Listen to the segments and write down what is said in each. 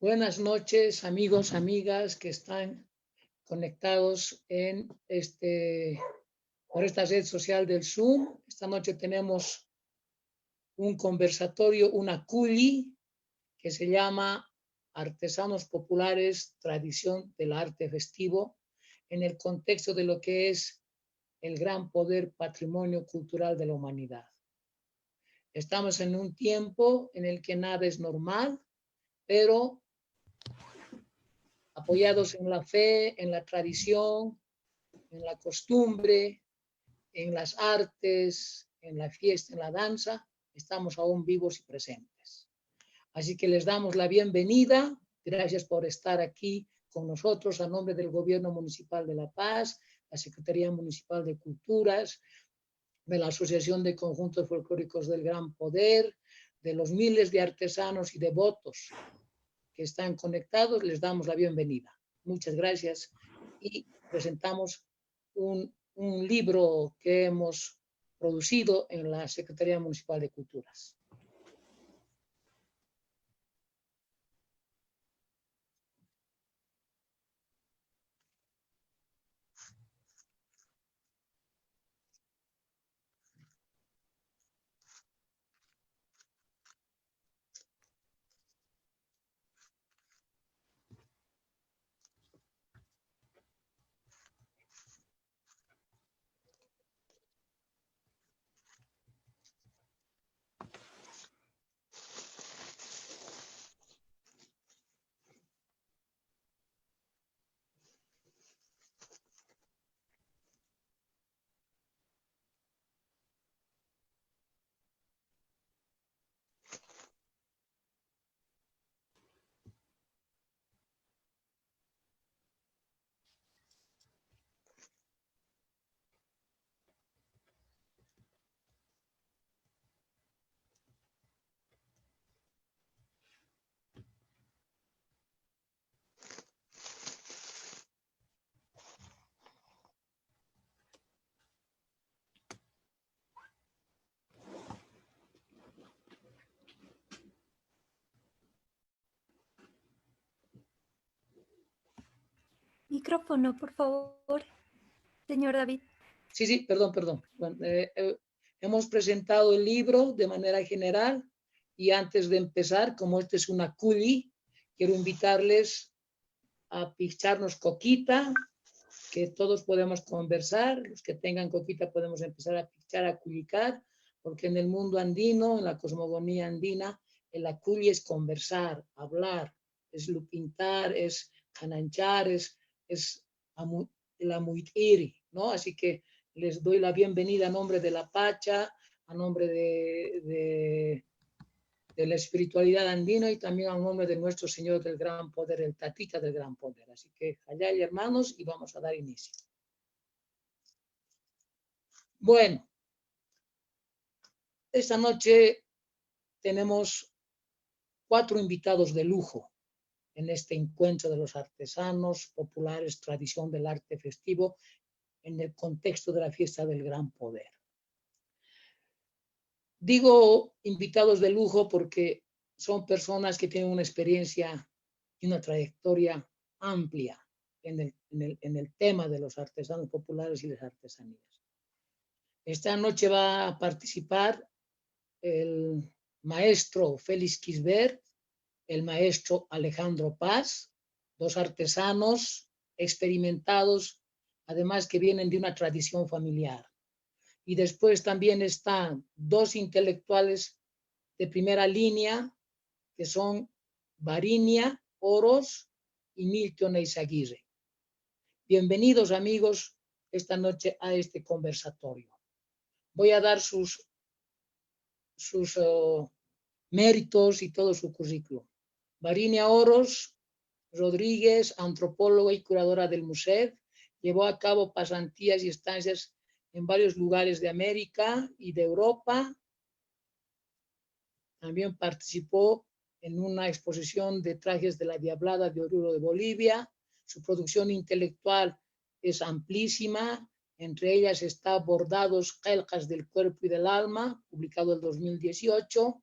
Buenas noches, amigos, amigas que están conectados por esta red social del Zoom. Esta noche tenemos un conversatorio, una CULI, que se llama Artesanos Populares, Tradición del Arte Festivo, en el contexto de lo que es el gran poder patrimonio cultural de la humanidad. Estamos en un tiempo en el que nada es normal, pero apoyados en la fe, en la tradición, en la costumbre, en las artes, en la fiesta, en la danza, estamos aún vivos y presentes. Así que les damos la bienvenida. Gracias por estar aquí con nosotros a nombre del Gobierno Municipal de La Paz, la Secretaría Municipal de Culturas, de la Asociación de Conjuntos Folclóricos del Gran Poder, de los miles de artesanos y devotos que están conectados. Les damos la bienvenida. Muchas gracias y presentamos un libro que hemos producido en la Secretaría Municipal de Culturas. Micrófono, por favor, señor David. Sí, perdón. Bueno, hemos presentado el libro de manera general y antes de empezar, como este es una CULI, quiero invitarles a picharnos coquita, que todos podemos conversar. Los que tengan coquita podemos empezar a pichar, a culicar, porque en el mundo andino, en la cosmogonía andina, el aculi es conversar, hablar, es lupintar, es cananchar, es el amuitiri, ¿no? Así que les doy la bienvenida a nombre de la Pacha, a nombre de la espiritualidad andina y también a nombre de nuestro Señor del Gran Poder, el Tatita del Gran Poder. Así que allá hay hermanos y vamos a dar inicio. Bueno, esta noche tenemos 4 invitados de lujo en este encuentro de los artesanos populares, tradición del arte festivo, en el contexto de la fiesta del Gran Poder. Digo invitados de lujo porque son personas que tienen una experiencia y una trayectoria amplia en el tema de los artesanos populares y las artesanías. Esta noche va a participar el maestro Félix Quisbert, el maestro Alejandro Paz, 2 artesanos experimentados, además que vienen de una tradición familiar. Y después también están 2 intelectuales de primera línea, que son Varinia Oros y Milton Eizaguirre. Bienvenidos, amigos, esta noche a este conversatorio. Voy a dar sus méritos y todo su currículum. Varinia Oros Rodríguez, antropóloga y curadora del museo, llevó a cabo pasantías y estancias en varios lugares de América y de Europa. También participó en una exposición de trajes de la Diablada de Oruro de Bolivia. Su producción intelectual es amplísima. Entre ellas está Bordados, Quelcas del Cuerpo y del Alma, publicado en 2018.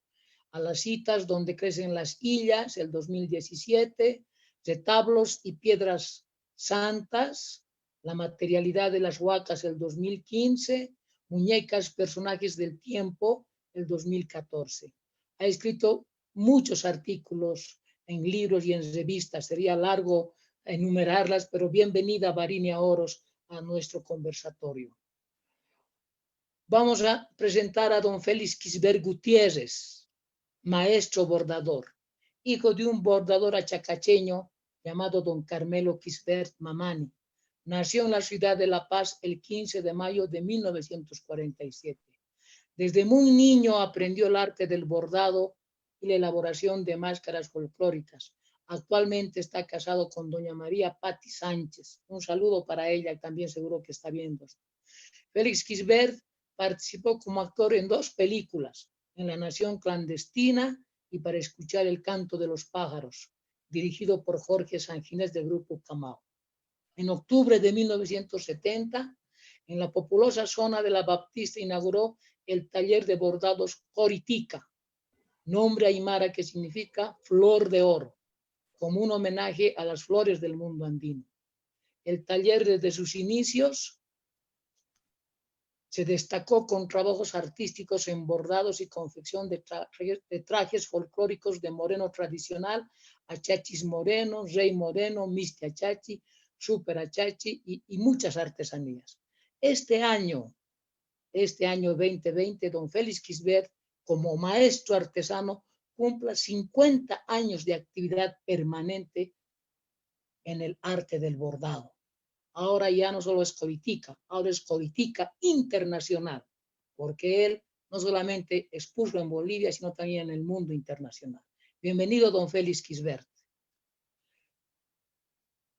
A las citas donde crecen las illas, el 2017, retablos y piedras santas, la materialidad de las huacas, el 2015, muñecas, personajes del tiempo, el 2014. Ha escrito muchos artículos en libros y en revistas, sería largo enumerarlas, pero bienvenida Varinia Oros a nuestro conversatorio. Vamos a presentar a don Félix Quisbert Gutiérrez, maestro bordador, hijo de un bordador achacacheño llamado don Carmelo Quisbert Mamani. Nació en la ciudad de La Paz el 15 de mayo de 1947. Desde muy niño aprendió el arte del bordado y la elaboración de máscaras folclóricas. Actualmente está casado con doña María Patti Sánchez. Un saludo para ella, también seguro que está viendo. Félix Quisbert participó como actor en 2 películas, En la Nación Clandestina y Para escuchar el canto de los pájaros, dirigido por Jorge Sanginés del Grupo Camao. En octubre de 1970, en la populosa zona de la Baptista inauguró el taller de bordados Coritica, nombre aymara que significa flor de oro, como un homenaje a las flores del mundo andino. El taller desde sus inicios se destacó con trabajos artísticos en bordados y confección de trajes folclóricos de moreno tradicional, achachis morenos, rey moreno, misti achachi, super achachi y muchas artesanías. Este año 2020, don Félix Quisbert, como maestro artesano, cumpla 50 años de actividad permanente en el arte del bordado. Ahora ya no solo es Coritica, ahora es Coritica internacional, porque él no solamente expuso en Bolivia, sino también en el mundo internacional. Bienvenido, don Félix Quisbert.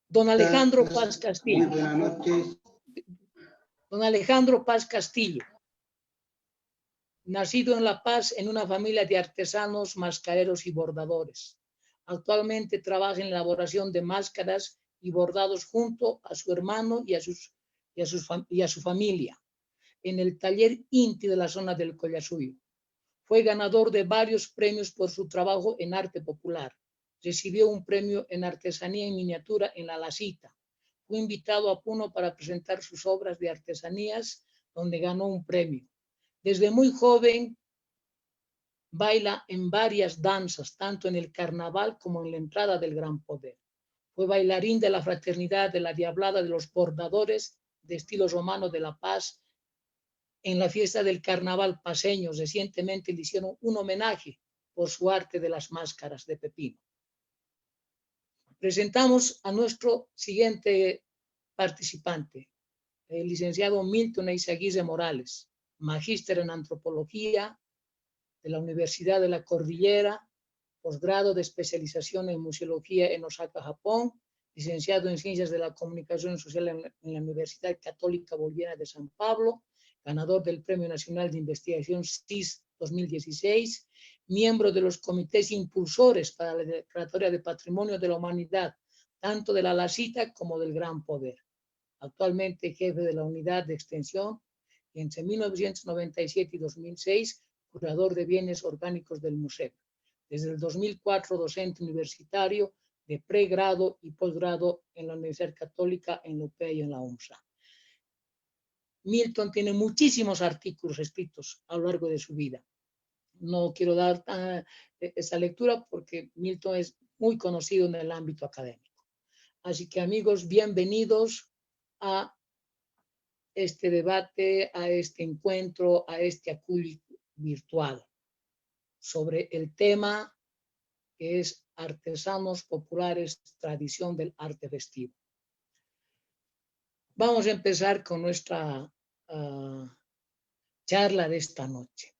Don Alejandro Paz Castillo. Muy buenas noches. Don Alejandro Paz Castillo, nacido en La Paz en una familia de artesanos, mascareros y bordadores. Actualmente trabaja en la elaboración de máscaras y bordados junto a su hermano y a su familia en el taller Inti de la zona del Collasuyo. Fue ganador de varios premios por su trabajo en arte popular. Recibió un premio en artesanía en miniatura en La Lacita. Fue invitado a Puno para presentar sus obras de artesanías, donde ganó un premio. Desde muy joven baila en varias danzas, tanto en el carnaval como en la entrada del Gran Poder. Fue bailarín de la Fraternidad de la Diablada de los Bordadores de estilo romano de La Paz. En la fiesta del carnaval paseño recientemente le hicieron un homenaje por su arte de las máscaras de pepino. Presentamos a nuestro siguiente participante, el licenciado Milton Eizaguirre Morales, magíster en antropología de la Universidad de la Cordillera, posgrado de especialización en museología en Osaka, Japón, licenciado en Ciencias de la Comunicación Social en la Universidad Católica Boliviana de San Pablo, ganador del Premio Nacional de Investigación CIS 2016, miembro de los comités impulsores para la Declaratoria de Patrimonio de la Humanidad, tanto de la Lacita como del Gran Poder. Actualmente jefe de la Unidad de Extensión y entre 1997 y 2006, curador de bienes orgánicos del museo. Desde el 2004, docente universitario de pregrado y posgrado en la Universidad Católica, en la UPEA y en la UNSA. Milton tiene muchísimos artículos escritos a lo largo de su vida. No quiero dar esa lectura porque Milton es muy conocido en el ámbito académico. Así que, amigos, bienvenidos a este debate, a este encuentro, a este acúlico virtual sobre el tema que es artesanos populares, tradición del arte festivo. Vamos a empezar con nuestra charla de esta noche.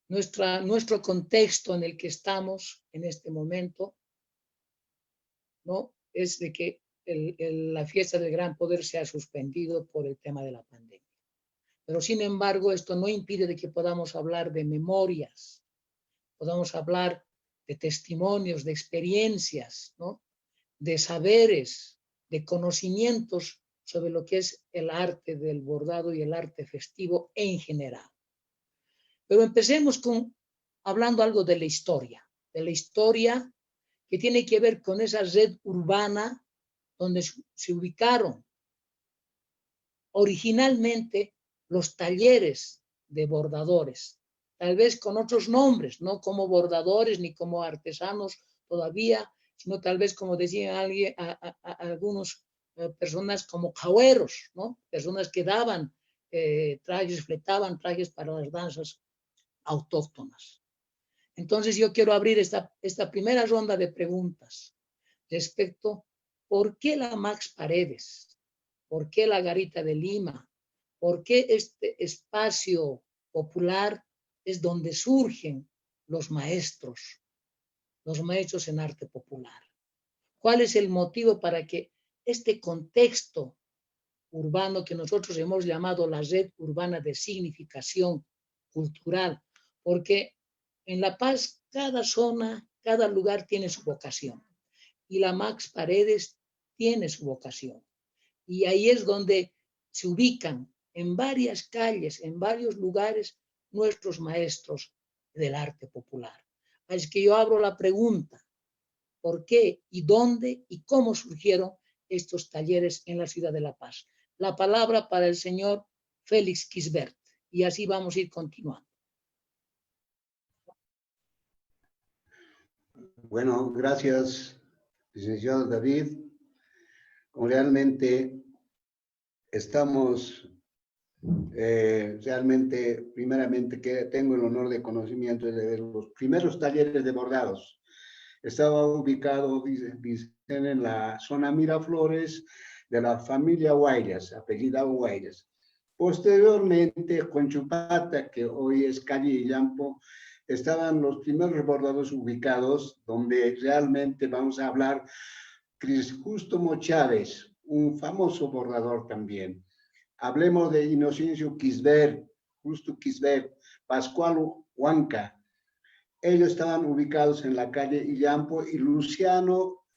Nuestro contexto en el que estamos en este momento, ¿no?, es de que la fiesta del Gran Poder se ha suspendido por el tema de la pandemia. Pero sin embargo, esto no impide de que podamos hablar de memorias, podamos hablar de testimonios, de experiencias, ¿no?, de saberes, de conocimientos sobre lo que es el arte del bordado y el arte festivo en general. Pero empecemos con hablando algo de la historia que tiene que ver con esa red urbana donde se ubicaron originalmente los talleres de bordadores, tal vez con otros nombres, no como bordadores ni como artesanos todavía, sino tal vez como decían algunos personas como cahueros, ¿no? Personas que daban trajes, fletaban trajes para las danzas autóctonas. Entonces yo quiero abrir esta primera ronda de preguntas respecto ¿por qué la Max Paredes? ¿Por qué la Garita de Lima? ¿Por qué este espacio popular es donde surgen los maestros en arte popular? ¿Cuál es el motivo para que este contexto urbano que nosotros hemos llamado la red urbana de significación cultural? Porque en La Paz cada zona, cada lugar tiene su vocación y la Max Paredes tiene su vocación. Y ahí es donde se ubican en varias calles, en varios lugares, nuestros maestros del arte popular. Así que yo abro la pregunta, ¿por qué y dónde y cómo surgieron estos talleres en la ciudad de La Paz? La palabra para el señor Félix Quisbert, y así vamos a ir continuando. Bueno, gracias, licenciado David. Realmente estamos, primeramente, que tengo el honor de conocimiento de los primeros talleres de bordados. Estaba ubicado, dicen, en la zona Miraflores de la familia Guayas, apellida Guayas. Posteriormente, Conchupata, que hoy es calle Illampo, estaban los primeros bordados ubicados, donde realmente vamos a hablar Cris Justo Chávez, un famoso bordador también. Hablemos de Inocencio Quisbert, Justo Quisbert, Pascual Huanca. Ellos estaban ubicados en la calle Illampo, y Luciano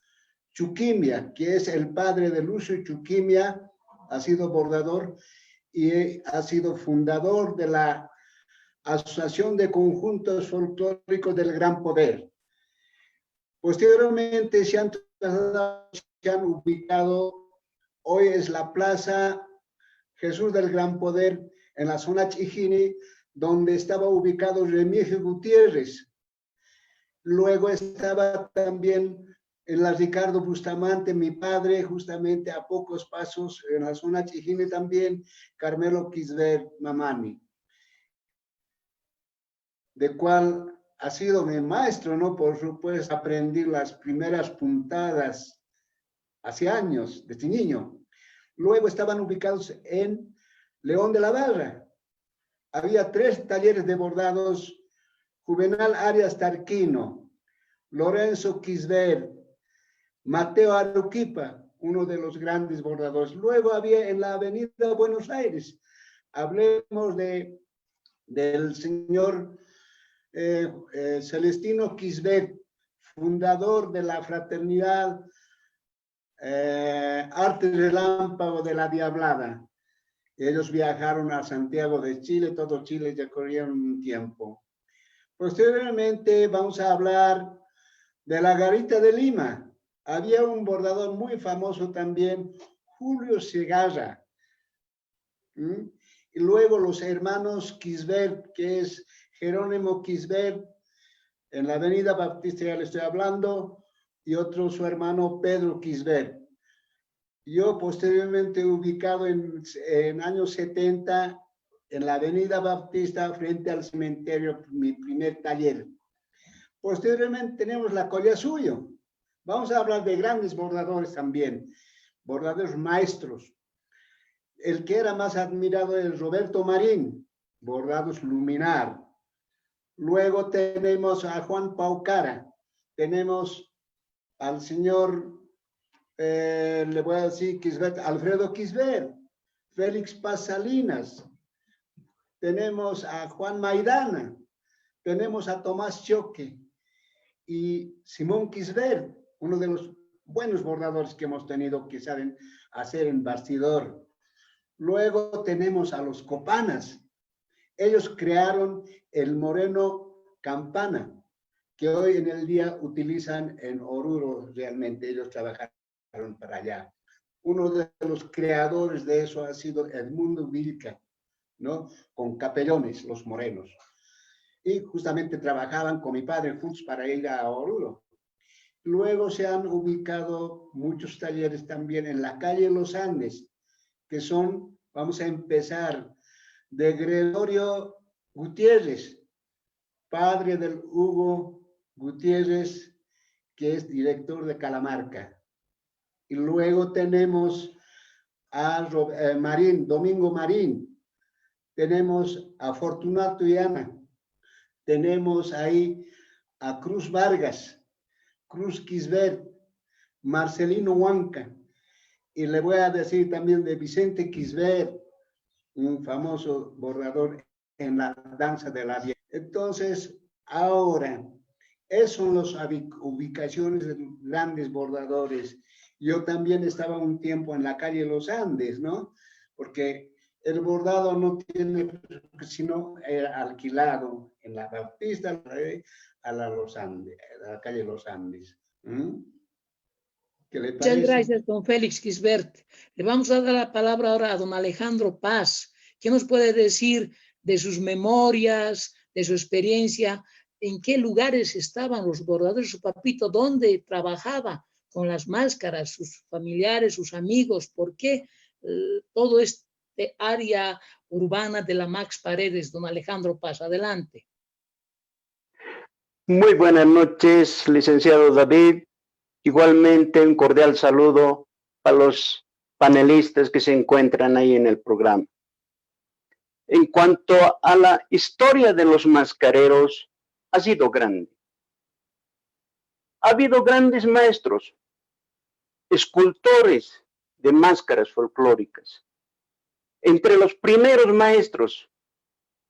Chuquimia, que es el padre de Lucio Chuquimia, ha sido bordador y ha sido fundador de la Asociación de Conjuntos Folclóricos del Gran Poder. Posteriormente se han ubicado, hoy es la Plaza Jesús del Gran Poder, en la zona Chijini, donde estaba ubicado Remigio Gutiérrez. Luego estaba también en la Ricardo Bustamante, mi padre, justamente a pocos pasos, en la zona Chijini también, Carmelo Quisbert Mamani, de cual ha sido mi maestro, ¿no? Por supuesto, aprendí las primeras puntadas hace años, desde niño. Luego estaban ubicados en León de la Barra. Había 3 talleres de bordados: Juvenal Arias Tarquino, Lorenzo Quisbert, Mateo Aruquipa, uno de los grandes bordadores. Luego había en la avenida Buenos Aires, hablemos del señor Celestino Quisbert, fundador de la fraternidad Arte Relámpago de la Diablada. Ellos viajaron a Santiago de Chile, todo Chile ya corrieron un tiempo. Posteriormente vamos a hablar de la Garita de Lima. Había un bordador muy famoso también, Julio Segarra. Y luego los hermanos Quisbert, que es Jerónimo Quisbert, en la avenida Baptista, ya le estoy hablando, y otro su hermano Pedro Quisbert. Yo posteriormente ubicado en años 70 en la avenida Baptista frente al cementerio, mi primer taller. Posteriormente tenemos la Collasuyo. Vamos a hablar de grandes bordadores también, bordadores maestros. El que era más admirado es Roberto Marín, bordados luminar. Luego tenemos a Juan Paucara, tenemos al señor, le voy a decir, Quisbert, Alfredo Quisbert, Félix Paz Salinas, tenemos a Juan Maidana, tenemos a Tomás Choque y Simón Quisbert, uno de los buenos bordadores que hemos tenido, que saben hacer en bastidor. Luego tenemos a los Copanas. Ellos crearon el moreno campana, que hoy en el día utilizan en Oruro realmente. Ellos trabajaron para allá. Uno de los creadores de eso ha sido Edmundo Vilca, ¿no? Con capellones, los morenos. Y justamente trabajaban con mi padre Fuchs para ir a Oruro. Luego se han ubicado muchos talleres también en la calle Los Andes, que son, vamos a empezar, de Gregorio Gutiérrez, padre del Hugo Gutiérrez, que es director de Calamarca. Y luego tenemos a Marín, Domingo Marín, tenemos a Fortunato y Ana, tenemos ahí a Cruz Vargas, Cruz Quisbert, Marcelino Huanca, y le voy a decir también de Vicente Quisbert, un famoso bordador en la danza de la vieja. Entonces, ahora, esas son las ubicaciones de grandes bordadores. Yo también estaba un tiempo en la calle Los Andes, ¿no? Porque el bordado no tiene, sino era alquilado en la Bautista a Los Andes, a la calle Los Andes. ¿Qué le parece? Muchas gracias, don Félix Quisbert. Le vamos a dar la palabra ahora a don Alejandro Paz. ¿Qué nos puede decir de sus memorias, de su experiencia? ¿En qué lugares estaban los bordadores? Su papito, ¿dónde trabajaba con las máscaras? Sus familiares, sus amigos. ¿Por qué todo este área urbana de la Max Paredes? Don Alejandro Paz, adelante. Muy buenas noches, licenciado David. Igualmente un cordial saludo a los panelistas que se encuentran ahí en el programa. En cuanto a la historia de los mascareros, ha sido grande. Ha habido grandes maestros, escultores de máscaras folclóricas. Entre los primeros maestros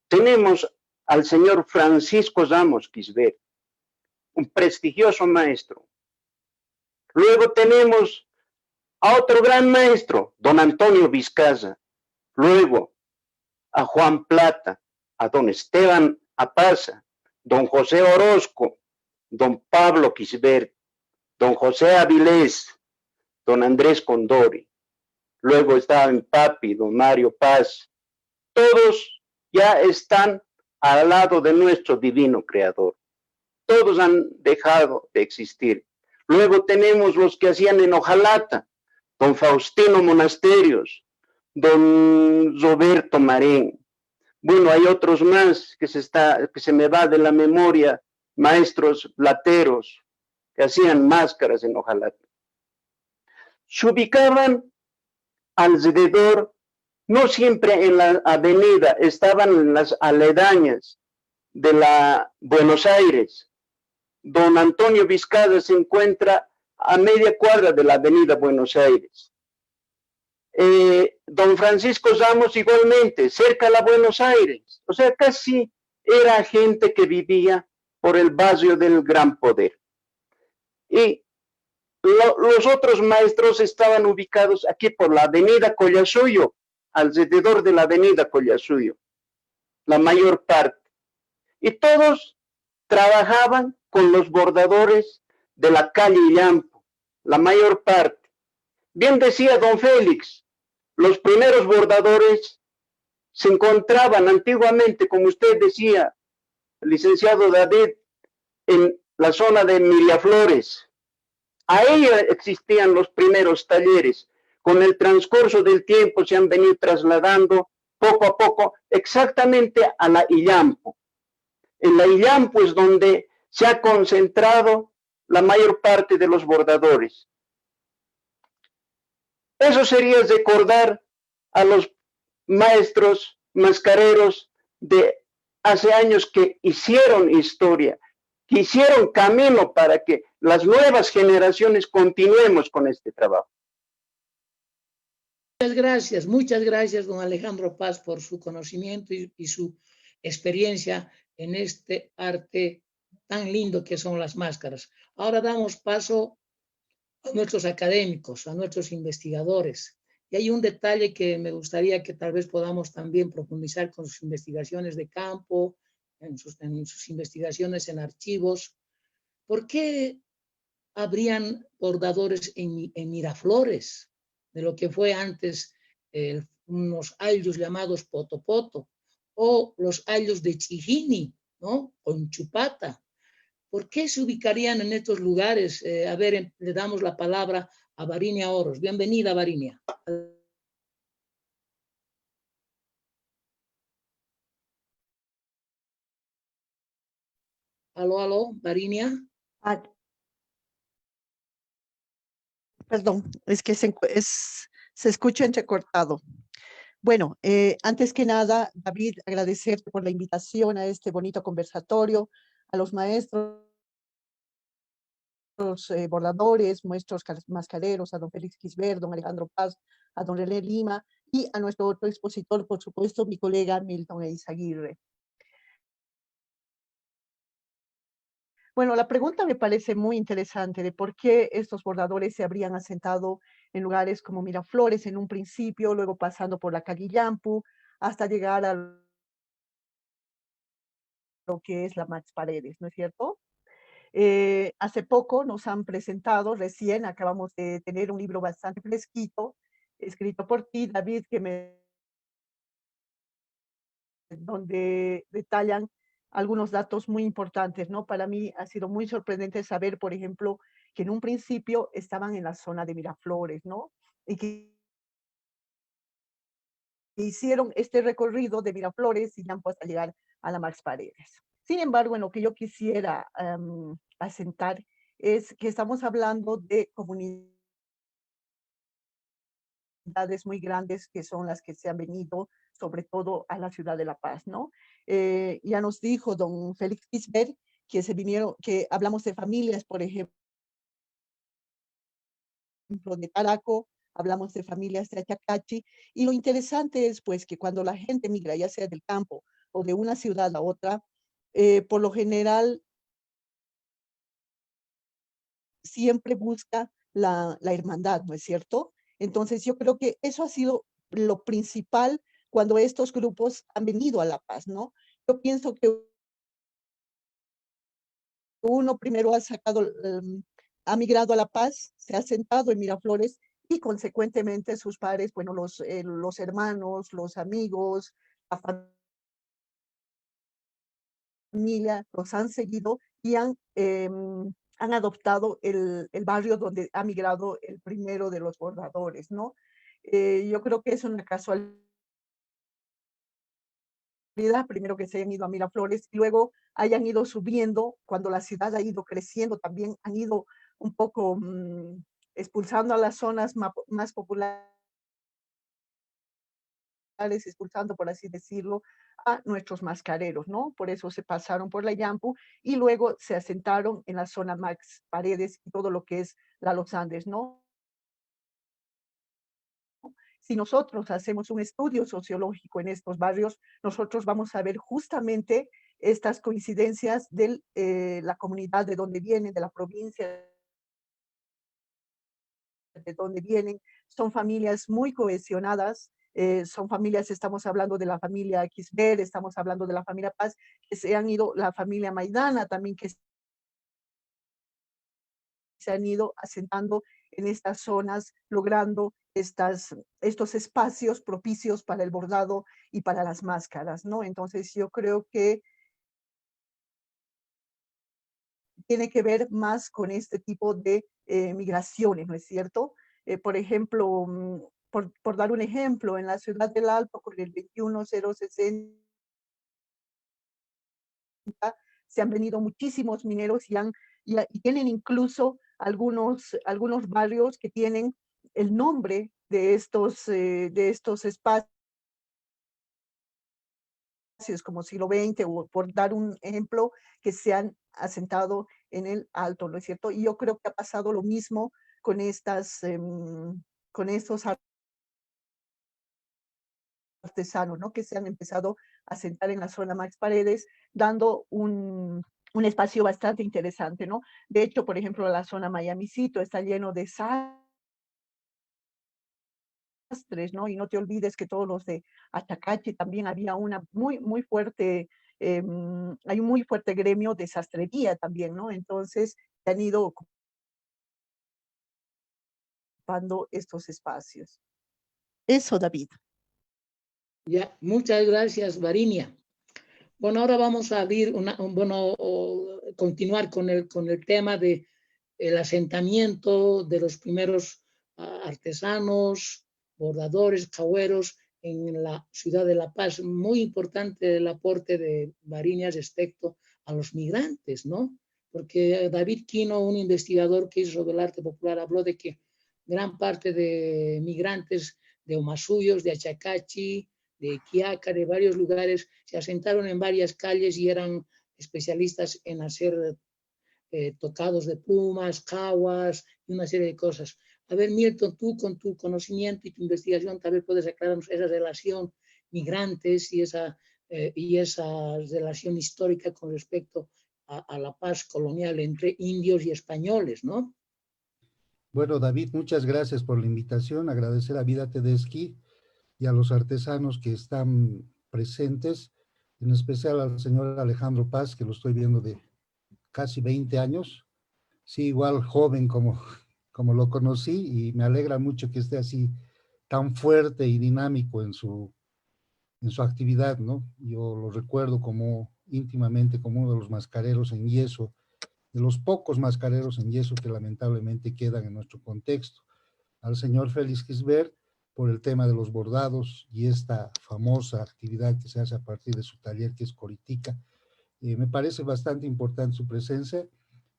tenemos al señor Francisco Ramos Quisbert, un prestigioso maestro. Luego tenemos a otro gran maestro, don Antonio Vizcaza. Luego a Juan Plata, a don Esteban Apaza, don José Orozco, don Pablo Quisbert, don José Avilés, don Andrés Condori. Luego está en Papi, don Mario Paz. Todos ya están al lado de nuestro divino creador. Todos han dejado de existir. Luego tenemos los que hacían en Ojalata, don Faustino Monasterios, don Roberto Marín. Bueno, hay otros más que se me va de la memoria, maestros plateros que hacían máscaras en Ojalata. Se ubicaban alrededor, no siempre en la avenida, estaban en las aledañas de la Buenos Aires. Don Antonio Vizcaza se encuentra a media cuadra de la avenida Buenos Aires. Don Francisco Ramos igualmente, cerca de la Buenos Aires. O sea, casi era gente que vivía por el barrio del Gran Poder. Y los otros maestros estaban ubicados aquí por la avenida Collasuyo, alrededor de la avenida Collasuyo, la mayor parte. Y todos trabajaban con los bordadores de la calle Illampo, la mayor parte. Bien decía don Félix, los primeros bordadores se encontraban antiguamente, como usted decía, licenciado David, en la zona de Miraflores. Ahí existían los primeros talleres. Con el transcurso del tiempo se han venido trasladando poco a poco exactamente a la Illampo. En la Illampo es donde se ha concentrado la mayor parte de los bordadores. Eso sería recordar a los maestros mascareros de hace años que hicieron historia, que hicieron camino para que las nuevas generaciones continuemos con este trabajo. Muchas gracias, don Alejandro Paz, por su conocimiento y su experiencia en este arte tan lindo que son las máscaras. Ahora damos paso a nuestros académicos, a nuestros investigadores. Y hay un detalle que me gustaría que tal vez podamos también profundizar con sus investigaciones de campo, en sus investigaciones en archivos, ¿por qué habrían bordadores en Miraflores, de lo que fue antes unos ayllus llamados Potopoto, o los ayllus de Chijini, ¿no? Con Chupata? ¿Por qué se ubicarían en estos lugares? A ver, le damos la palabra a Varinia Oros. Bienvenida, Varinia. Aló, Varinia. Ah, perdón, es que se escucha entrecortado. Bueno, antes que nada, David, agradecerte por la invitación a este bonito conversatorio, a los maestros, bordadores, maestros mascareros, a don Félix Quisbert, don Alejandro Paz, a don René Lima y a nuestro otro expositor, por supuesto, mi colega Milton Eizaguirre. Bueno, la pregunta me parece muy interesante de por qué estos bordadores se habrían asentado en lugares como Miraflores en un principio, luego pasando por la calle Yampu, hasta llegar a lo que es la Max Paredes, ¿no es cierto? Hace poco nos han presentado, recién acabamos de tener un libro bastante fresquito, escrito por ti, David, donde detallan algunos datos muy importantes, ¿no? Para mí ha sido muy sorprendente saber, por ejemplo, que en un principio estaban en la zona de Miraflores, ¿no? Y que hicieron este recorrido de Miraflores y ya hasta llegar a la Marx Paredes. Sin embargo, en lo que yo quisiera asentar es que estamos hablando de comunidades muy grandes que son las que se han venido, sobre todo a la ciudad de La Paz, ¿no? Ya nos dijo don Félix Quisbert que se vinieron, que hablamos de familias, por ejemplo, de Paraco, hablamos de familias de Achacachi, y lo interesante es pues que cuando la gente migra, ya sea del campo o de una ciudad a otra, por lo general siempre busca la hermandad, ¿no es cierto? Entonces yo creo que eso ha sido lo principal cuando estos grupos han venido a La Paz, ¿no? Yo pienso que uno primero ha migrado a La Paz, se ha sentado en Miraflores y consecuentemente sus padres, bueno, los hermanos, los amigos, la familia, los han seguido y han adoptado el barrio donde ha migrado el primero de los bordadores, ¿no? Yo creo que es una casualidad, primero que se hayan ido a Miraflores y luego hayan ido subiendo, cuando la ciudad ha ido creciendo, también han ido un poco expulsando a las zonas más populares, expulsando, por así decirlo, a nuestros mascareros, ¿no? Por eso se pasaron por la Yampu y luego se asentaron en la zona Max Paredes y todo lo que es Los Andes, ¿no? Si nosotros hacemos un estudio sociológico en estos barrios, nosotros vamos a ver justamente estas coincidencias de la comunidad de donde vienen, de la provincia de donde vienen. Son familias muy cohesionadas, son familias, estamos hablando de la familia Quisbert, estamos hablando de la familia Paz, que se han ido, la familia Maidana también, que se han ido asentando en estas zonas, logrando estos espacios propicios para el bordado y para las máscaras, ¿no? Entonces yo creo que tiene que ver más con este tipo de migraciones, ¿no es cierto? Por ejemplo, por dar un ejemplo, en la ciudad del Alto, con el 21060, se han venido muchísimos mineros y tienen incluso algunos barrios que tienen el nombre de estos espacios como siglo XX, o por dar un ejemplo, que se han asentado en el Alto, ¿no es cierto? Y yo creo que ha pasado lo mismo con con estos artesanos, ¿no? Que se han empezado a sentar en la zona Max Paredes, dando un espacio bastante interesante, ¿no? De hecho, por ejemplo, la zona Miamicito está lleno de sastres, ¿no? Y no te olvides que todos los de Atacache también había una muy fuerte hay un muy fuerte gremio de sastrería también, ¿no? Entonces, se han ido ocupando estos espacios. Eso, David. Ya, muchas gracias, Varinia. Bueno, ahora vamos a abrir continuar con el tema de el asentamiento de los primeros artesanos, bordadores, cagüeros en la ciudad de La Paz. Muy importante el aporte de Variñas respecto a los migrantes, ¿no? Porque David Quino, un investigador que hizo sobre el arte popular, habló de que gran parte de migrantes de Omasuyos, de Achacachi, de Quiaca, de varios lugares, se asentaron en varias calles y eran especialistas en hacer tocados de plumas, caguas y una serie de cosas. A ver, Milton, tú con tu conocimiento y tu investigación tal vez puedes aclararnos esa relación migrantes y esa relación histórica con respecto a la paz colonial entre indios y españoles, ¿no? Bueno, David, muchas gracias por la invitación. Agradecer a Vida Tedeschi y a los artesanos que están presentes, en especial al señor Alejandro Paz, que lo estoy viendo de casi 20 años. Sí, igual joven como lo conocí, y me alegra mucho que esté así tan fuerte y dinámico en su actividad, ¿no? Yo lo recuerdo íntimamente como uno de los mascareros en yeso, de los pocos mascareros en yeso que lamentablemente quedan en nuestro contexto. Al señor Félix Gisbert por el tema de los bordados y esta famosa actividad que se hace a partir de su taller, que es Coritica. Me parece bastante importante su presencia.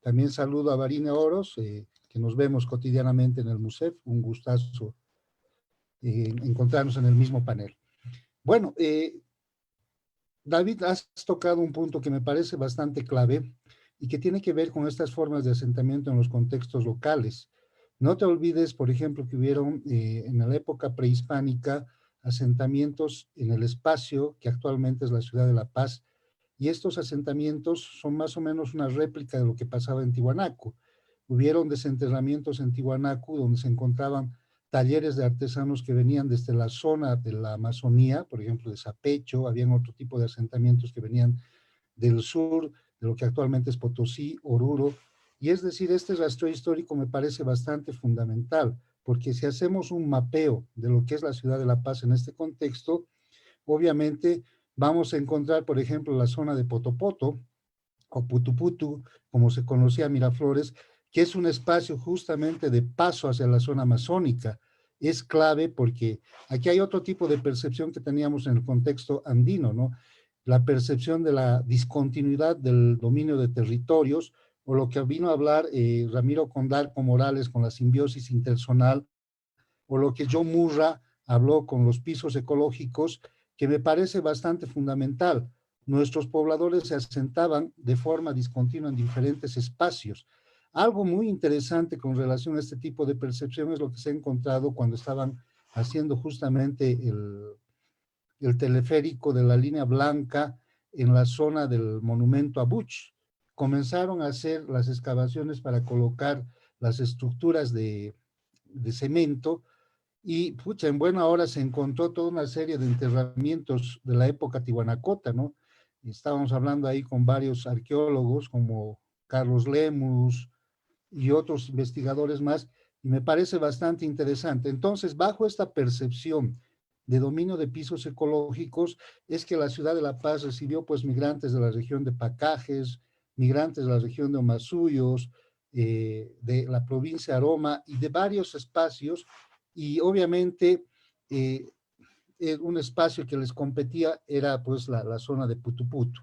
También saludo a Varina Oros, que nos vemos cotidianamente en el MUSEF. Un gustazo encontrarnos en el mismo panel. Bueno, David, has tocado un punto que me parece bastante clave y que tiene que ver con estas formas de asentamiento en los contextos locales. No te olvides, por ejemplo, que hubieron en la época prehispánica asentamientos en el espacio que actualmente es la ciudad de La Paz, y estos asentamientos son más o menos una réplica de lo que pasaba en Tiwanaku. Hubieron desenterramientos en Tiwanaku donde se encontraban talleres de artesanos que venían desde la zona de la Amazonía, por ejemplo de Zapecho. Habían otro tipo de asentamientos que venían del sur, de lo que actualmente es Potosí, Oruro, y es decir, este rastreo histórico me parece bastante fundamental, porque si hacemos un mapeo de lo que es la ciudad de La Paz en este contexto, obviamente vamos a encontrar, por ejemplo, la zona de Potopoto, o Putuputu, como se conocía Miraflores, que es un espacio justamente de paso hacia la zona amazónica. Es clave porque aquí hay otro tipo de percepción que teníamos en el contexto andino, ¿no? La percepción de la discontinuidad del dominio de territorios, o lo que vino a hablar Ramiro Condarco Morales con la simbiosis interzonal, o lo que John Murra habló con los pisos ecológicos, que me parece bastante fundamental. Nuestros pobladores se asentaban de forma discontinua en diferentes espacios. Algo muy interesante con relación a este tipo de percepción es lo que se ha encontrado cuando estaban haciendo justamente el teleférico de la línea blanca en la zona del monumento a Buch. Comenzaron a hacer las excavaciones para colocar las estructuras de cemento, y pucha, en buena hora se encontró toda una serie de enterramientos de la época tihuanacota, ¿no? Estábamos hablando ahí con varios arqueólogos como Carlos Lemus y otros investigadores más, y me parece bastante interesante. Entonces, bajo esta percepción de dominio de pisos ecológicos, es que la ciudad de La Paz recibió pues migrantes de la región de Pacajes, migrantes de la región de Omasuyos, de la provincia de Aroma y de varios espacios, y obviamente un espacio que les competía era pues la zona de Putuputu.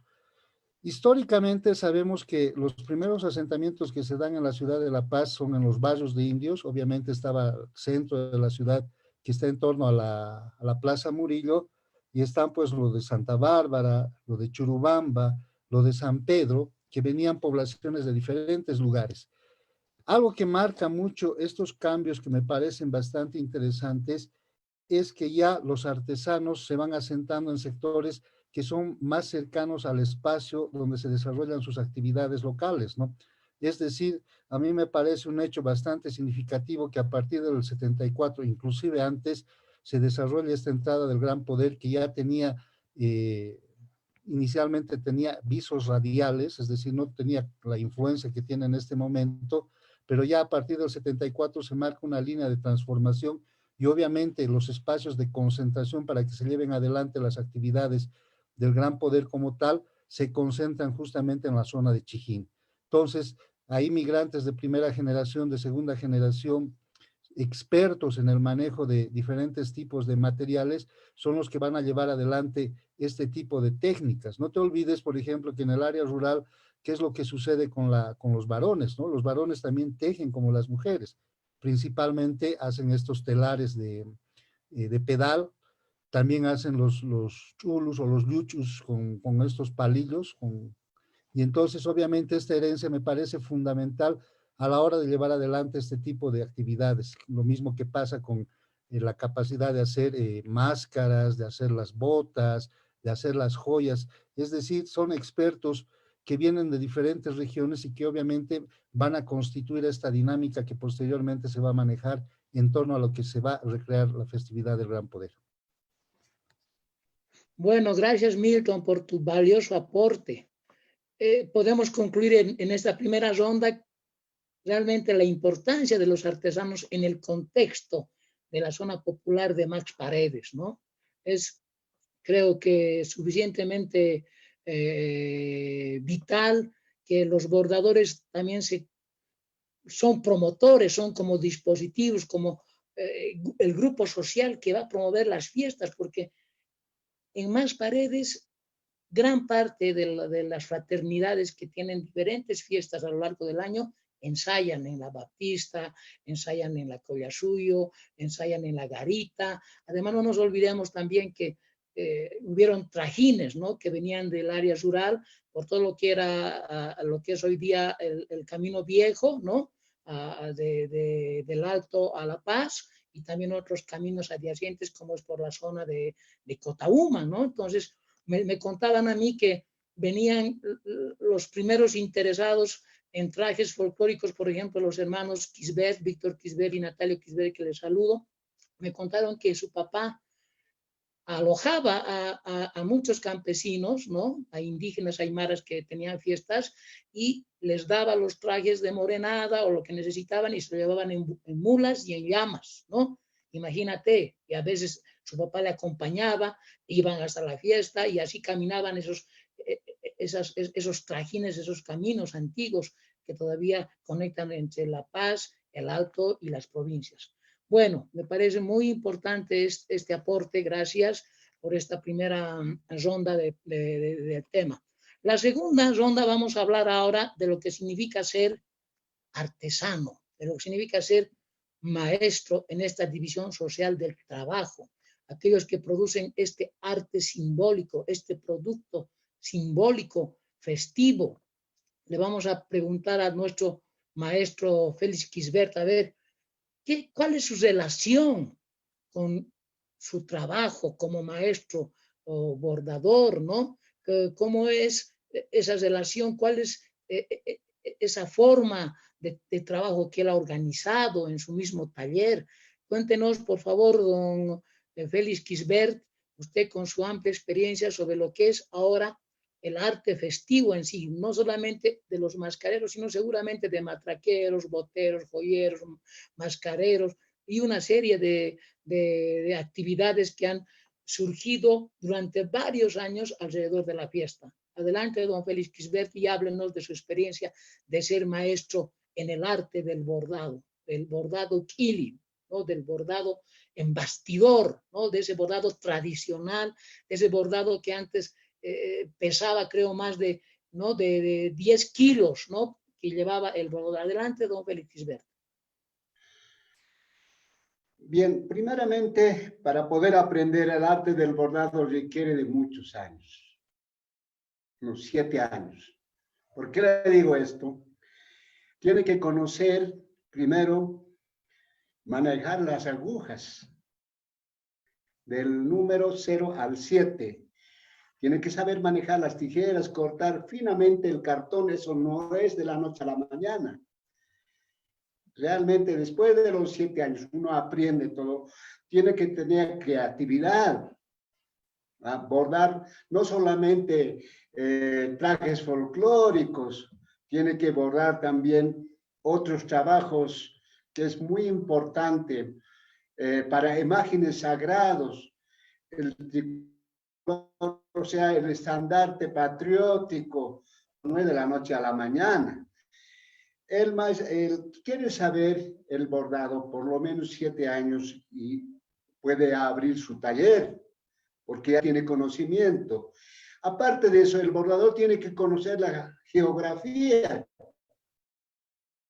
Históricamente sabemos que los primeros asentamientos que se dan en la ciudad de La Paz son en los barrios de indios. Obviamente estaba el centro de la ciudad, que está en torno a la Plaza Murillo, y están pues lo de Santa Bárbara, lo de Churubamba, lo de San Pedro, que venían poblaciones de diferentes lugares. Algo que marca mucho estos cambios que me parecen bastante interesantes es que ya los artesanos se van asentando en sectores que son más cercanos al espacio donde se desarrollan sus actividades locales, ¿no? Es decir, a mí me parece un hecho bastante significativo que a partir del 74, inclusive antes, se desarrolla esta entrada del Gran Poder, que ya tenía inicialmente tenía visos radiales, es decir, no tenía la influencia que tiene en este momento, pero ya a partir del 74 se marca una línea de transformación y obviamente los espacios de concentración para que se lleven adelante las actividades del Gran Poder como tal se concentran justamente en la zona de Chijín. Entonces, hay migrantes de primera generación, de segunda generación, expertos en el manejo de diferentes tipos de materiales, son los que van a llevar adelante este tipo de técnicas. No te olvides, por ejemplo, que en el área rural, ¿qué es lo que sucede con los varones, ¿no? Los varones también tejen como las mujeres, principalmente hacen estos telares de pedal, también hacen los chulus o los yuchus con estos palillos, y entonces obviamente esta herencia me parece fundamental a la hora de llevar adelante este tipo de actividades. Lo mismo que pasa con la capacidad de hacer máscaras, de hacer las botas, de hacer las joyas. Es decir, son expertos que vienen de diferentes regiones y que obviamente van a constituir esta dinámica que posteriormente se va a manejar en torno a lo que se va a recrear la festividad del Gran Poder. Bueno, gracias Milton por tu valioso aporte. Podemos concluir en esta primera ronda realmente la importancia de los artesanos en el contexto de la zona popular de Max Paredes, ¿no? Es, creo que, suficientemente vital que los bordadores también son promotores, son como dispositivos, como el grupo social que va a promover las fiestas, porque en Max Paredes gran parte de las fraternidades que tienen diferentes fiestas a lo largo del año ensayan en la Baptista, ensayan en la Collasuyo, ensayan en la Garita. Además, no nos olvidemos también que hubieron trajines, ¿no? Que venían del área rural por todo lo que era lo que es hoy día el Camino Viejo, ¿no? Del Alto a La Paz, y también otros caminos adyacentes como es por la zona de Cotauma, ¿no? Entonces, me contaban a mí que venían los primeros interesados en trajes folclóricos, por ejemplo, los hermanos Quisbert, Víctor Quisbert y Natalio Quisbert, que les saludo. Me contaron que su papá alojaba a muchos campesinos, ¿no? A indígenas aymaras que tenían fiestas, y les daba los trajes de morenada o lo que necesitaban y se lo llevaban en mulas y en llamas, ¿no? Imagínate, y a veces su papá le acompañaba, iban hasta la fiesta y así caminaban esos trajines, esos caminos antiguos que todavía conectan entre La Paz, el Alto y las provincias. Bueno, me parece muy importante este aporte. Gracias por esta primera ronda del tema. La segunda ronda vamos a hablar ahora de lo que significa ser artesano, de lo que significa ser maestro en esta división social del trabajo, aquellos que producen este arte simbólico, este producto simbólico, festivo. Le vamos a preguntar a nuestro maestro Félix Quisbert, a ver, ¿cuál es su relación con su trabajo como maestro o bordador, ¿no? ¿Cómo es esa relación? ¿Cuál es esa forma de trabajo que él ha organizado en su mismo taller? Cuéntenos, por favor, don Félix Quisbert, usted con su amplia experiencia sobre lo que es ahora el arte festivo en sí, no solamente de los mascareros, sino seguramente de matraqueros, boteros, joyeros, mascareros y una serie de actividades que han surgido durante varios años alrededor de la fiesta. Adelante, don Félix Quisbert, y háblenos de su experiencia de ser maestro en el arte del bordado quili, ¿no? Del bordado en bastidor, ¿no? De ese bordado tradicional, de ese bordado que antes pesaba, creo, más de 10 kilos, ¿no? Que llevaba el bordado. Adelante, don Félix Quisbert. Bien, primeramente, para poder aprender el arte del bordado requiere de muchos años, unos 7 años. ¿Por qué le digo esto? Tiene que conocer, primero, manejar las agujas del número 0 al 7. Tiene que saber manejar las tijeras, cortar finamente el cartón. Eso no es de la noche a la mañana. Realmente, después de los 7 años, uno aprende todo. Tiene que tener creatividad. Bordar no solamente trajes folclóricos, tiene que bordar también otros trabajos que es muy importante para imágenes sagrados, o sea, el estandarte patriótico, no es de la noche a la mañana. Él quiere saber el bordado por lo menos 7 años y puede abrir su taller porque ya tiene conocimiento. Aparte de eso, el bordador tiene que conocer la geografía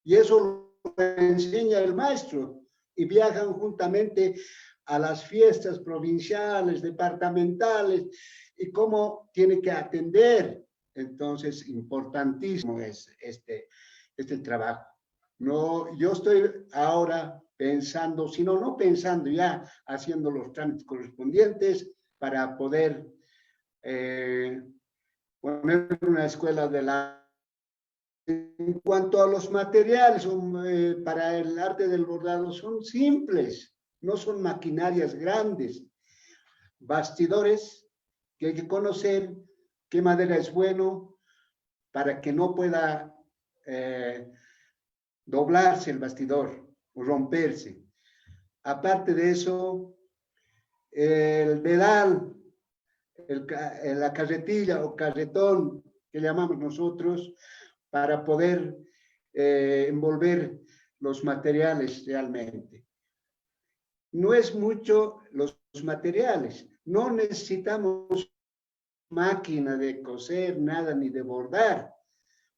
y eso lo enseña el maestro y viajan juntamente a las fiestas provinciales, departamentales y cómo tiene que atender. Entonces, importantísimo es este trabajo. No, yo estoy ahora pensando, sino no pensando, ya haciendo los trámites correspondientes para poder poner una escuela de la... En cuanto a los materiales para el arte del bordado, son simples, no son maquinarias grandes. Bastidores que hay que conocer, qué madera es bueno para que no pueda doblarse el bastidor o romperse. Aparte de eso, el dedal, la carretilla o carretón que llamamos nosotros, para poder envolver los materiales realmente. No es mucho los materiales, no necesitamos máquina de coser, nada, ni de bordar,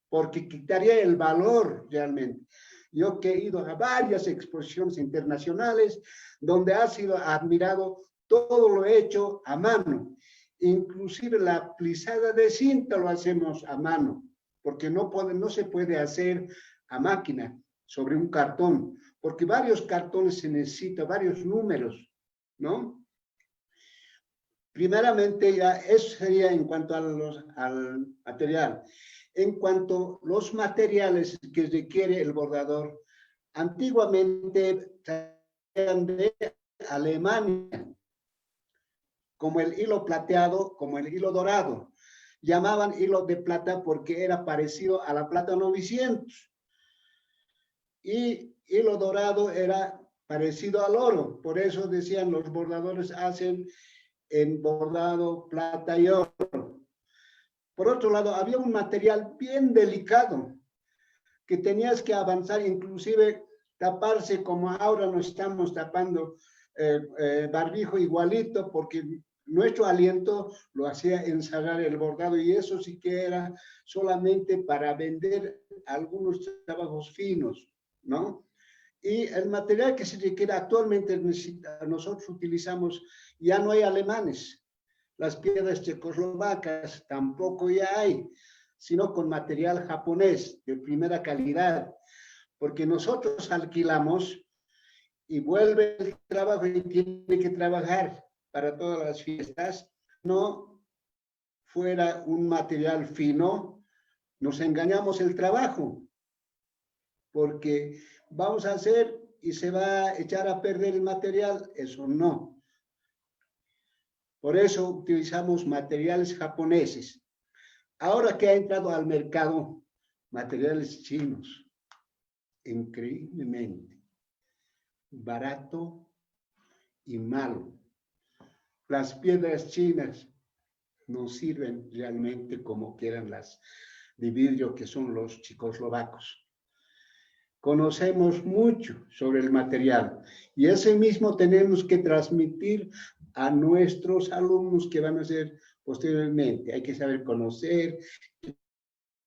porque quitaría el valor realmente. Yo que he ido a varias exposiciones internacionales donde ha sido admirado todo lo hecho a mano, inclusive la plisada de cinta lo hacemos a mano, porque no se puede hacer a máquina sobre un cartón, porque varios cartones se necesitan, varios números, ¿no? Primeramente, ya eso sería en cuanto al material. En cuanto a los materiales que requiere el bordador, antiguamente traían de Alemania, como el hilo plateado, como el hilo dorado. Llamaban hilo de plata porque era parecido a la plata 900. Y hilo dorado era parecido al oro. Por eso decían los bordadores hacen en bordado plata y oro. Por otro lado, había un material bien delicado que tenías que avanzar, inclusive taparse como ahora nos estamos tapando barbijo igualito, porque nuestro aliento lo hacía ensartar el bordado y eso sí que era solamente para vender algunos trabajos finos, ¿no? Y el material que se requiere actualmente nosotros utilizamos, ya no hay alemanes, las piedras checoslovacas tampoco ya hay, sino con material japonés de primera calidad, porque nosotros alquilamos y vuelve el trabajo y tiene que trabajar para todas las fiestas, no fuera un material fino, nos engañamos el trabajo, porque vamos a hacer y se va a echar a perder el material, eso no. Por eso utilizamos materiales japoneses. Ahora que ha entrado al mercado materiales chinos, increíblemente barato y malo. Las piedras chinas no sirven realmente como quieran las de vidrio que son los checoslovacos. Conocemos mucho sobre el material y ese mismo tenemos que transmitir a nuestros alumnos que van a ser posteriormente. Hay que saber conocer qué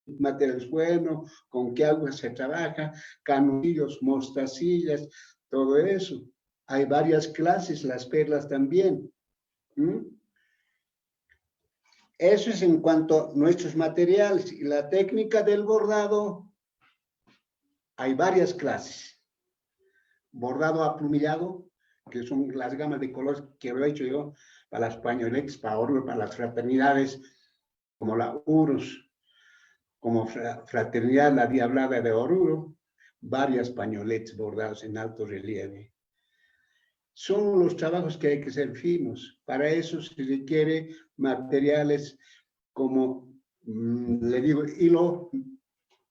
material es bueno, con qué agua se trabaja, canudillos, mostacillas, todo eso. Hay varias clases, las perlas también. Eso es en cuanto a nuestros materiales. Y la técnica del bordado, hay varias clases. Bordado aplumillado, que son las gamas de colores que lo he hecho yo para las pañoletas, para las fraternidades, como la Urus, como Fraternidad La Diablada de Oruro, varias pañoletas bordadas en alto relieve. son los trabajos que hay que ser finos. Para eso se requiere materiales como, le digo, hilo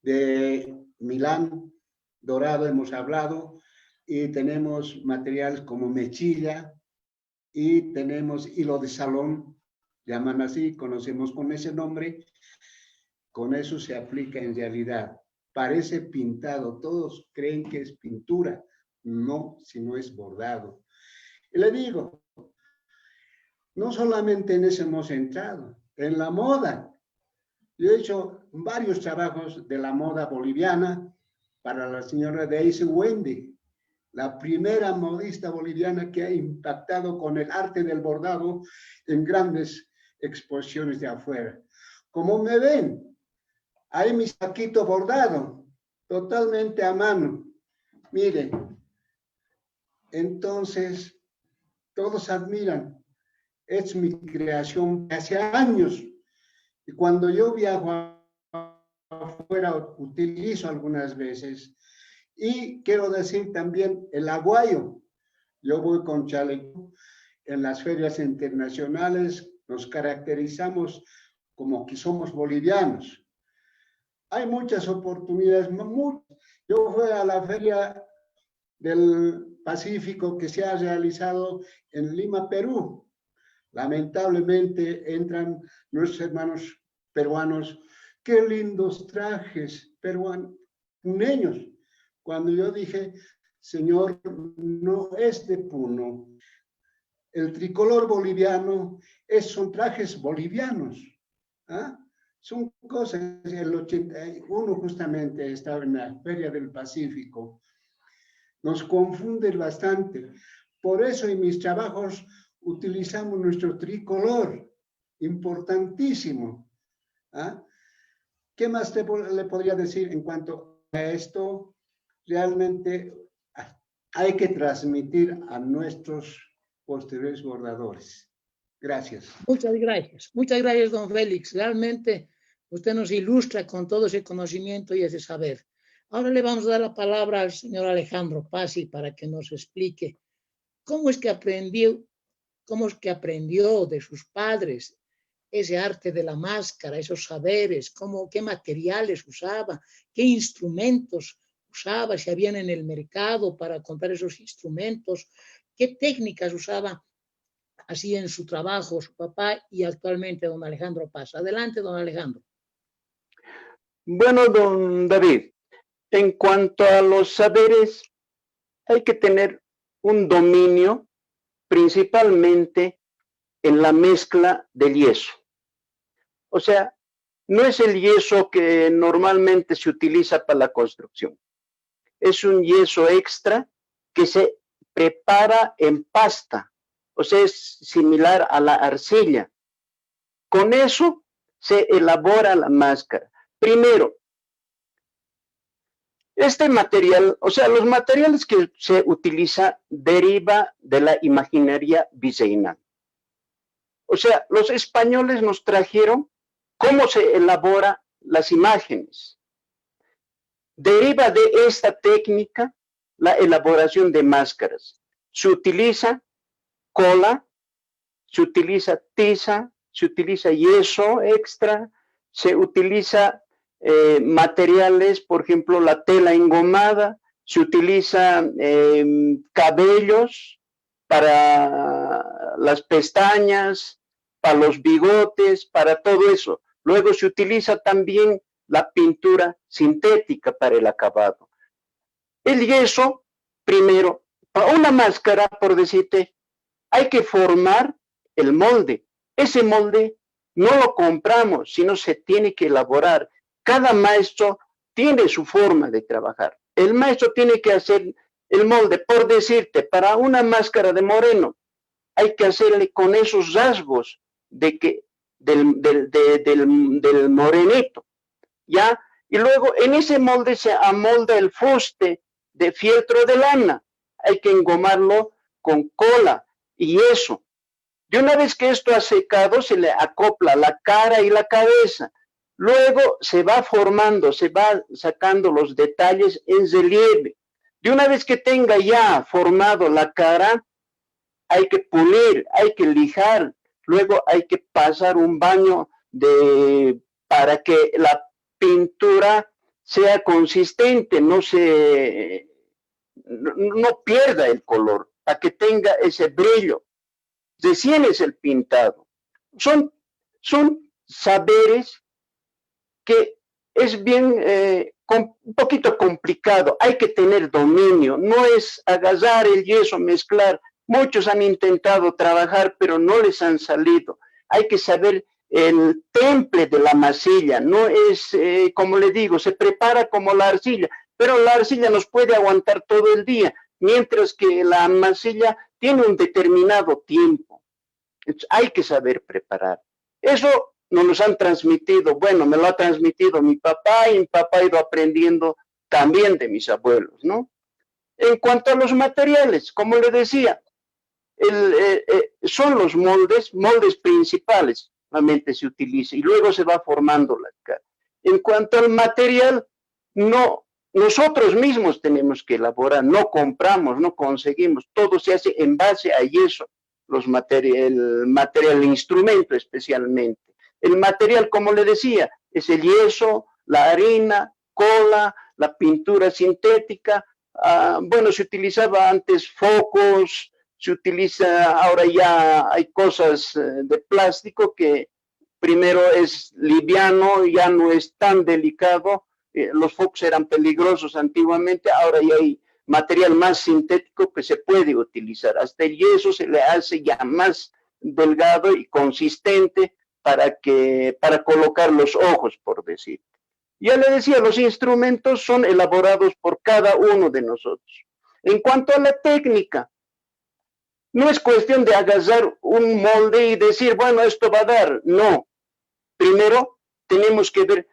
de Milán, dorado hemos hablado, y tenemos materiales como mechilla, y tenemos hilo de salón, llaman así, conocemos con ese nombre. Con eso se aplica en realidad. Parece pintado, todos creen que es pintura, no, sino es bordado. Y le digo, no solamente en eso hemos entrado, en la moda. Yo he hecho varios trabajos de la moda boliviana para la señora Daisy Wendy, la primera modista boliviana que ha impactado con el arte del bordado en grandes exposiciones de afuera. Como me ven, hay mi saquito bordado, totalmente a mano. Miren, entonces todos admiran. Es mi creación hace años. Y cuando yo viajo afuera, utilizo algunas veces. Y quiero decir también el aguayo. Yo voy con chaleco en las ferias internacionales, nos caracterizamos como que somos bolivianos. Hay muchas oportunidades. Yo fui a la feria del Pacífico que se ha realizado en Lima, Perú. Lamentablemente entran nuestros hermanos peruanos. Qué lindos trajes peruanos. Cuando yo dije, señor, no es de Puno. El tricolor boliviano son trajes bolivianos. ¿Ah? Son cosas, el 81 justamente estaba en la Feria del Pacífico. Nos confunden bastante. Por eso en mis trabajos utilizamos nuestro tricolor, importantísimo. ¿Ah? ¿Qué más le podría decir en cuanto a esto? Realmente hay que transmitir a nuestros posteriores bordadores. Gracias. Muchas gracias, don Félix. Realmente usted nos ilustra con todo ese conocimiento y ese saber. Ahora le vamos a dar la palabra al señor Alejandro Pazzi para que nos explique cómo es que aprendió de sus padres ese arte de la máscara, esos saberes, qué materiales usaba, qué instrumentos usaba, si habían en el mercado para comprar esos instrumentos, qué técnicas usaba así en su trabajo, su papá y actualmente don Alejandro Paz. Adelante, don Alejandro. Bueno, don David, en cuanto a los saberes, hay que tener un dominio principalmente en la mezcla del yeso. O sea, no es el yeso que normalmente se utiliza para la construcción. Es un yeso extra que se prepara en pasta. O sea, es similar a la arcilla. Con eso se elabora la máscara. Primero, este material, o sea, los materiales que se utiliza deriva de la imaginería virreinal. O sea, los españoles nos trajeron cómo se elabora las imágenes. Deriva de esta técnica la elaboración de máscaras. Se utiliza cola, se utiliza tiza, se utiliza yeso extra, se utiliza materiales, por ejemplo, la tela engomada, se utiliza cabellos para las pestañas, para los bigotes, para todo eso. Luego se utiliza también la pintura sintética para el acabado. El yeso, primero, para una máscara, por decirte, hay que formar el molde. Ese molde no lo compramos, sino se tiene que elaborar. Cada maestro tiene su forma de trabajar. El maestro tiene que hacer el molde. Por decirte, para una máscara de moreno, hay que hacerle con esos rasgos del morenito, ¿ya? Y luego en ese molde se amolda el fuste de fieltro de lana. Hay que engomarlo con cola y eso. De una vez que esto ha secado, se le acopla la cara y la cabeza. Luego se va formando, se va sacando los detalles en relieve. De una vez que tenga ya formado la cara, hay que pulir, hay que lijar, luego hay que pasar un baño para que la pintura sea consistente, no pierda el color, para que tenga ese brillo. Recién es el pintado. Son saberes que es bien, un poquito complicado. Hay que tener dominio. No es agarrar el yeso, mezclar. Muchos han intentado trabajar, pero no les han salido. Hay que saber el temple de la masilla. No es, como le digo, se prepara como la arcilla, pero la arcilla nos puede aguantar todo el día, mientras que la masilla tiene un determinado tiempo. Entonces, hay que saber preparar. Eso nos lo han transmitido, bueno, me lo ha transmitido mi papá y mi papá ha ido aprendiendo también de mis abuelos, ¿no? En cuanto a los materiales, como le decía, son los moldes principales, normalmente se utiliza y luego se va formando la cara. En cuanto al material, no, nosotros mismos tenemos que elaborar, no compramos, no conseguimos, todo se hace en base a yeso, el instrumento especialmente. El material, como le decía, es el yeso, la harina, cola, la pintura sintética. Bueno, se utilizaba antes focos, se utiliza, ahora ya hay cosas de plástico que primero es liviano, ya no es tan delicado. Los focos eran peligrosos antiguamente, ahora ya hay material más sintético que se puede utilizar. Hasta el yeso se le hace ya más delgado y consistente para colocar los ojos, por decir. Ya le decía, los instrumentos son elaborados por cada uno de nosotros. En cuanto a la técnica, no es cuestión de agarrar un molde y decir, bueno, esto va a dar. No. Primero tenemos que ver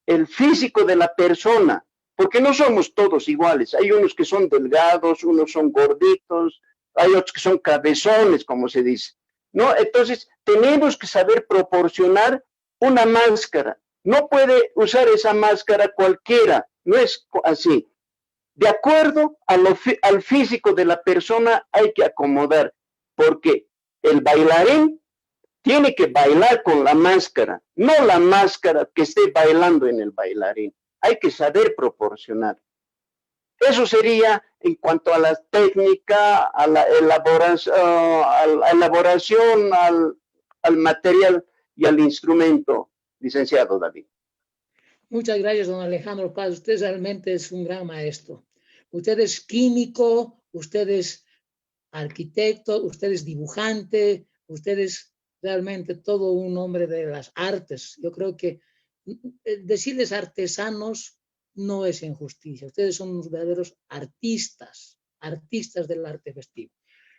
el físico de la persona, porque no somos todos iguales. Hay unos que son delgados, unos son gorditos, hay otros que son cabezones, como se dice, ¿no? Entonces, tenemos que saber proporcionar una máscara. No puede usar esa máscara cualquiera, no es así. De acuerdo al físico de la persona hay que acomodar, porque el bailarín tiene que bailar con la máscara, no la máscara que esté bailando en el bailarín. Hay que saber proporcionar. Eso sería en cuanto a la técnica, a la elaboración, al material y al instrumento, licenciado David. Muchas gracias, don Alejandro Paz. Usted realmente es un gran maestro. Usted es químico, usted es arquitecto, usted es dibujante, usted es realmente todo un hombre de las artes. Yo creo que decirles artesanos no es injusticia. Ustedes son unos verdaderos artistas del arte festivo.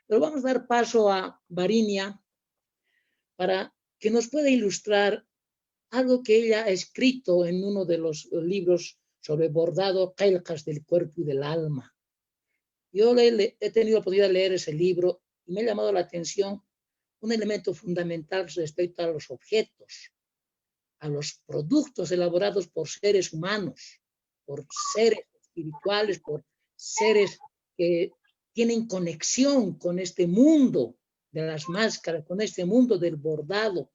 Pero vamos a dar paso a Varinia para que nos pueda ilustrar algo que ella ha escrito en uno de los libros sobre bordado, Quelcas del cuerpo y del alma. Yo he tenido la oportunidad de leer ese libro y me ha llamado la atención un elemento fundamental respecto a los objetos, a los productos elaborados por seres humanos, por seres espirituales, por seres que tienen conexión con este mundo de las máscaras, con este mundo del bordado,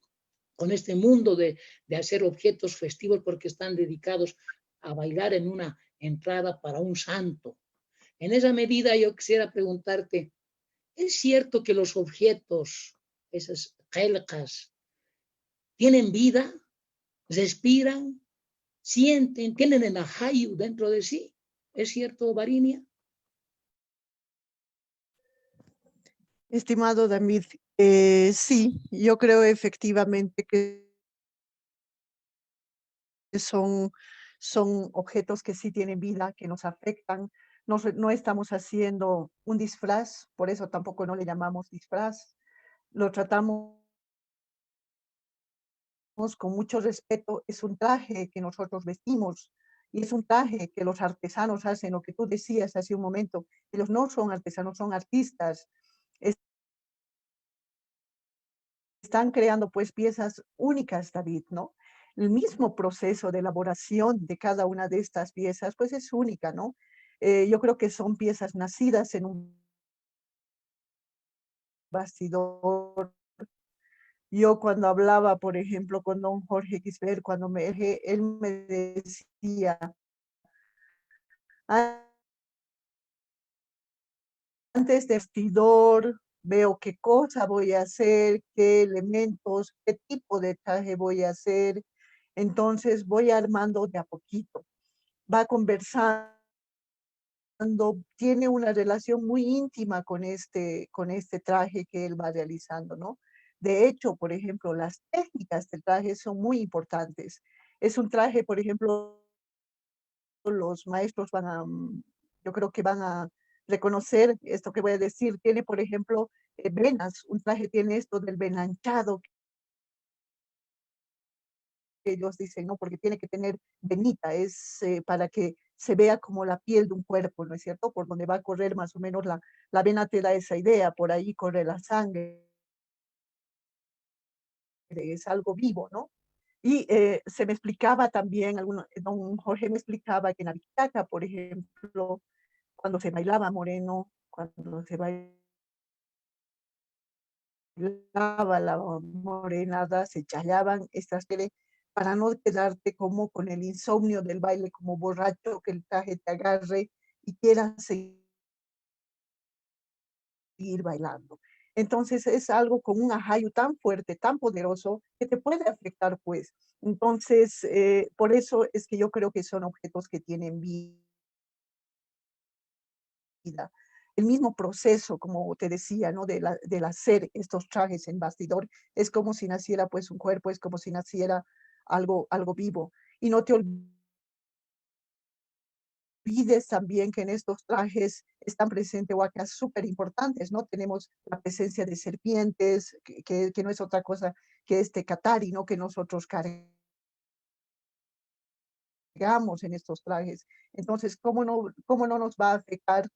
con este mundo de hacer objetos festivos porque están dedicados a bailar en una entrada para un santo. En esa medida yo quisiera preguntarte, ¿es cierto que los objetos, esas quelcas, tienen vida, respiran, sienten, tienen el ajayu dentro de sí? ¿Es cierto, Varinia? Estimado David, sí, yo creo efectivamente que son objetos que sí tienen vida, que nos afectan. No estamos haciendo un disfraz, por eso tampoco no le llamamos disfraz. Lo tratamos con mucho respeto. Es un traje que nosotros vestimos y es un traje que los artesanos hacen. Lo que tú decías hace un momento, ellos no son artesanos, son artistas. Están creando pues piezas únicas, David, ¿no? El mismo proceso de elaboración de cada una de estas piezas pues es única, ¿no? Yo creo que son piezas nacidas en un bastidor. Yo cuando hablaba, por ejemplo, con don Jorge Quisper, él me decía, antes de vestidor, veo qué cosa voy a hacer, qué elementos, qué tipo de traje voy a hacer. Entonces voy armando de a poquito. Va conversando, tiene una relación muy íntima con este traje que él va realizando, ¿no? De hecho, por ejemplo, las técnicas del traje son muy importantes. Es un traje, por ejemplo, los maestros yo creo que van a reconocer esto que voy a decir. Tiene, por ejemplo, venas. Un traje tiene esto del venanchado que ellos dicen, ¿no? Porque tiene que tener venita, es para que se vea como la piel de un cuerpo, ¿no es cierto? Por donde va a correr más o menos la vena te da esa idea, por ahí corre la sangre, es algo vivo, ¿no? Y se me explicaba también, don Jorge me explicaba que en la Vizcacha, por ejemplo, cuando se bailaba moreno, cuando se bailaba la morenada, se challaban estas para no quedarte como con el insomnio del baile, como borracho, que el traje te agarre y quieras seguir bailando. Entonces es algo con un ajayo tan fuerte, tan poderoso, que te puede afectar, pues. Entonces, por eso es que yo creo que son objetos que tienen vida. El mismo proceso, como te decía, ¿no? Del hacer estos trajes en bastidor, es como si naciera pues un cuerpo, es como si naciera algo vivo. Y no te olvides también que en estos trajes están presentes huacas súper importantes, ¿no? Tenemos la presencia de serpientes, que no es otra cosa que este catari, ¿no? Que nosotros cargamos en estos trajes. Entonces, cómo no nos va a afectar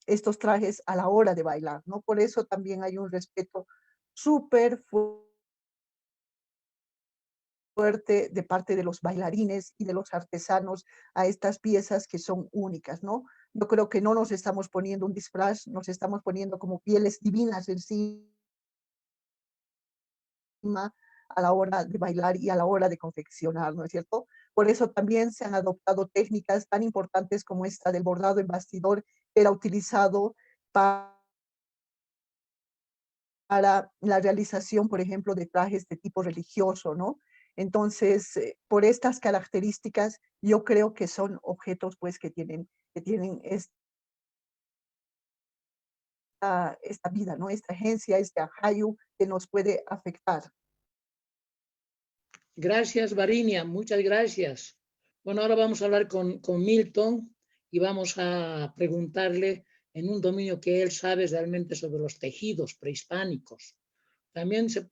estos trajes a la hora de bailar, ¿no? Por eso también hay un respeto súper fuerte de parte de los bailarines y de los artesanos a estas piezas que son únicas, ¿no? Yo creo que no nos estamos poniendo un disfraz, nos estamos poniendo como pieles divinas encima a la hora de bailar y a la hora de confeccionar, ¿no es cierto? Por eso también se han adoptado técnicas tan importantes como esta del bordado en bastidor, que era utilizado para la realización, por ejemplo, de trajes de tipo religioso, ¿no? Entonces, por estas características, yo creo que son objetos, pues, que tienen esta vida, ¿no? Esta agencia, este ajayu que nos puede afectar. Gracias, Varinia, muchas gracias. Bueno, ahora vamos a hablar con Milton y vamos a preguntarle en un dominio que él sabe realmente sobre los tejidos prehispánicos. También se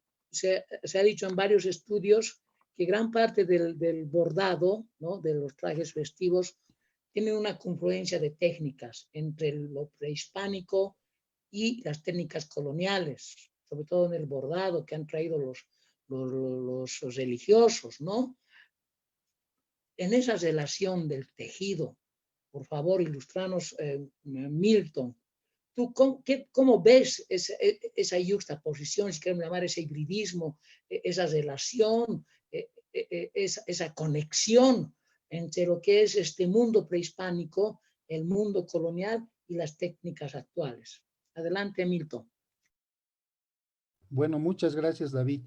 ha dicho en varios estudios que gran parte del bordado, ¿no? De los trajes festivos, tiene una confluencia de técnicas entre lo prehispánico y las técnicas coloniales, sobre todo en el bordado que han traído los religiosos, ¿no? En esa relación del tejido, por favor, ilustranos, Milton, ¿tú cómo ves esa juxtaposición, si queremos llamar ese hibridismo, esa relación, esa conexión entre lo que es este mundo prehispánico, el mundo colonial y las técnicas actuales? Adelante, Milton. Bueno, muchas gracias, David.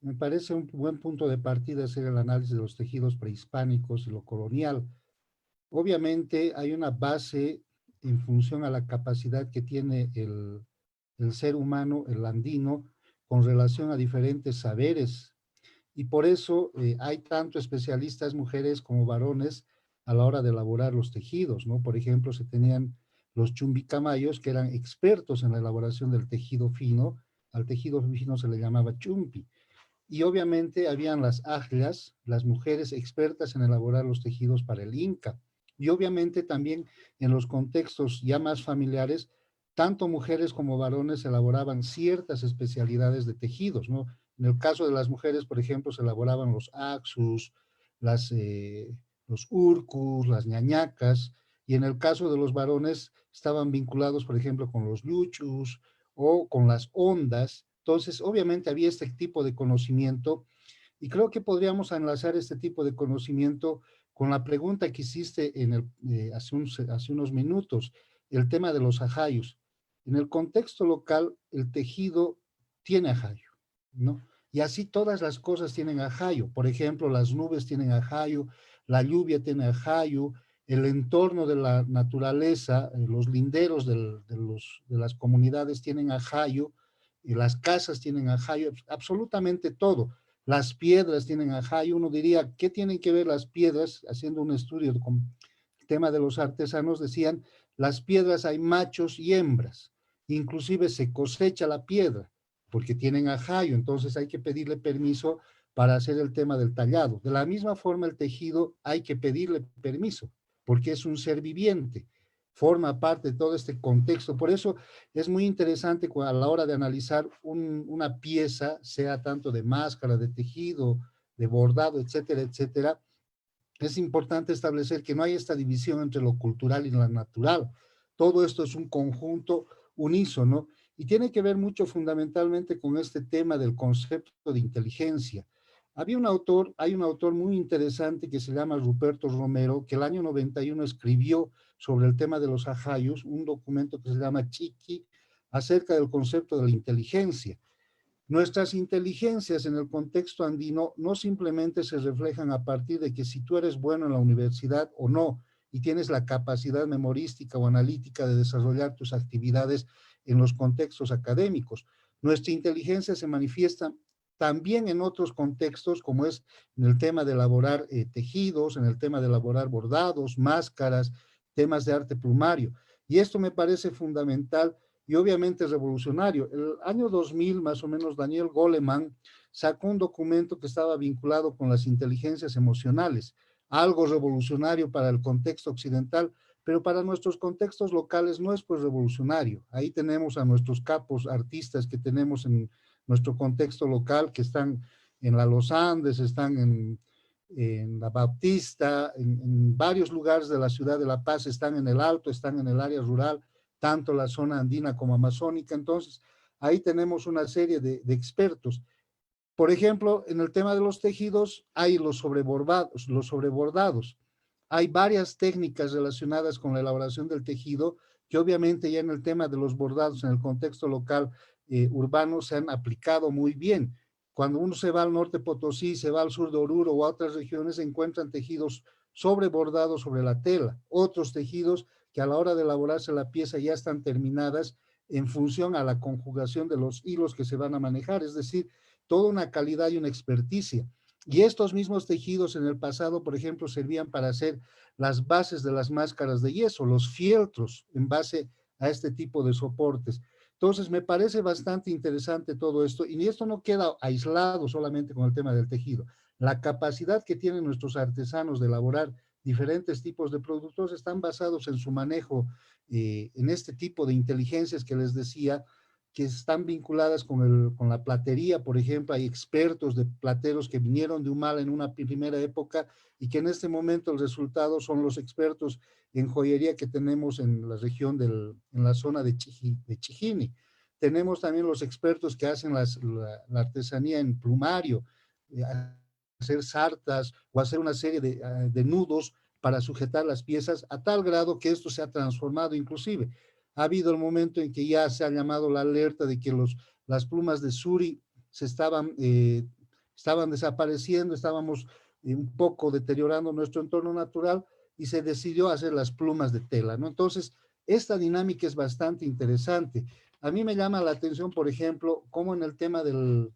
Me parece un buen punto de partida hacer el análisis de los tejidos prehispánicos y lo colonial. Obviamente hay una base en función a la capacidad que tiene el ser humano, el andino, con relación a diferentes saberes. Y por eso hay tanto especialistas, mujeres como varones, a la hora de elaborar los tejidos, ¿no? Por ejemplo, se tenían los chumbicamayos, que eran expertos en la elaboración del tejido fino. Al tejido fino se le llamaba chumpi. Y obviamente habían las ajlas, las mujeres expertas en elaborar los tejidos para el Inca. Y obviamente también en los contextos ya más familiares, tanto mujeres como varones elaboraban ciertas especialidades de tejidos, ¿no? En el caso de las mujeres, por ejemplo, se elaboraban los axus, los urcus, las ñañacas, y en el caso de los varones estaban vinculados, por ejemplo, con los luchus o con las ondas. Entonces, obviamente había este tipo de conocimiento y creo que podríamos enlazar este tipo de conocimiento con la pregunta que hiciste hace unos minutos, el tema de los ajayos. En el contexto local, el tejido tiene ajayo, ¿no? Y así todas las cosas tienen ajayo. Por ejemplo, las nubes tienen ajayo, la lluvia tiene ajayo, el entorno de la naturaleza, los linderos de las comunidades tienen ajayo, y las casas tienen ajayo, absolutamente todo. Las piedras tienen ajayo. Uno diría, ¿qué tienen que ver las piedras? Haciendo un estudio con el tema de los artesanos, decían, las piedras hay machos y hembras. Inclusive se cosecha la piedra porque tienen ajayo, entonces hay que pedirle permiso para hacer el tema del tallado. De la misma forma, el tejido hay que pedirle permiso porque es un ser viviente, forma parte de todo este contexto. Por eso es muy interesante a la hora de analizar una pieza, sea tanto de máscara, de tejido, de bordado, etcétera, etcétera. Es importante establecer que no hay esta división entre lo cultural y lo natural. Todo esto es un conjunto unísono y tiene que ver mucho fundamentalmente con este tema del concepto de inteligencia. Hay un autor muy interesante que se llama Ruperto Romero, que el año 91 escribió sobre el tema de los ajayos, un documento que se llama Chiqui, acerca del concepto de la inteligencia. Nuestras inteligencias en el contexto andino no simplemente se reflejan a partir de que si tú eres bueno en la universidad o no, y tienes la capacidad memorística o analítica de desarrollar tus actividades en los contextos académicos. Nuestra inteligencia se manifiesta también en otros contextos, como es en el tema de elaborar tejidos, en el tema de elaborar bordados, máscaras, temas de arte plumario. Y esto me parece fundamental y obviamente revolucionario. El año 2000, más o menos, Daniel Goleman sacó un documento que estaba vinculado con las inteligencias emocionales, algo revolucionario para el contexto occidental, pero para nuestros contextos locales no es pues revolucionario. Ahí tenemos a nuestros capos artistas que tenemos en nuestro contexto local, que están en la Los Andes, están en la Bautista, en varios lugares de la ciudad de La Paz, están en el Alto, están en el área rural, tanto la zona andina como amazónica. Entonces, ahí tenemos una serie de expertos. Por ejemplo, en el tema de los tejidos hay los sobrebordados. Hay varias técnicas relacionadas con la elaboración del tejido que obviamente ya en el tema de los bordados en el contexto local urbano se han aplicado muy bien. Cuando uno se va al norte Potosí, se va al sur de Oruro o a otras regiones, se encuentran tejidos sobrebordados sobre la tela, otros tejidos que a la hora de elaborarse la pieza ya están terminadas en función a la conjugación de los hilos que se van a manejar, es decir, toda una calidad y una experticia. Y estos mismos tejidos en el pasado, por ejemplo, servían para hacer las bases de las máscaras de yeso, los fieltros en base a este tipo de soportes. Entonces, me parece bastante interesante todo esto, y esto no queda aislado solamente con el tema del tejido. La capacidad que tienen nuestros artesanos de elaborar diferentes tipos de productos están basados en su manejo, en este tipo de inteligencias que les decía, que están vinculadas con la platería. Por ejemplo, hay expertos de plateros que vinieron de Humala en una primera época y que en este momento el resultado son los expertos en joyería que tenemos en la región en la zona de Chijini. Tenemos también los expertos que hacen la artesanía en plumario, hacer sartas o hacer una serie de nudos para sujetar las piezas, a tal grado que esto se ha transformado inclusive. Ha habido el momento en que ya se ha llamado la alerta de que las plumas de Suri estaban desapareciendo, estábamos un poco deteriorando nuestro entorno natural y se decidió hacer las plumas de tela, ¿no? Entonces, esta dinámica es bastante interesante. A mí me llama la atención, por ejemplo, cómo en el tema de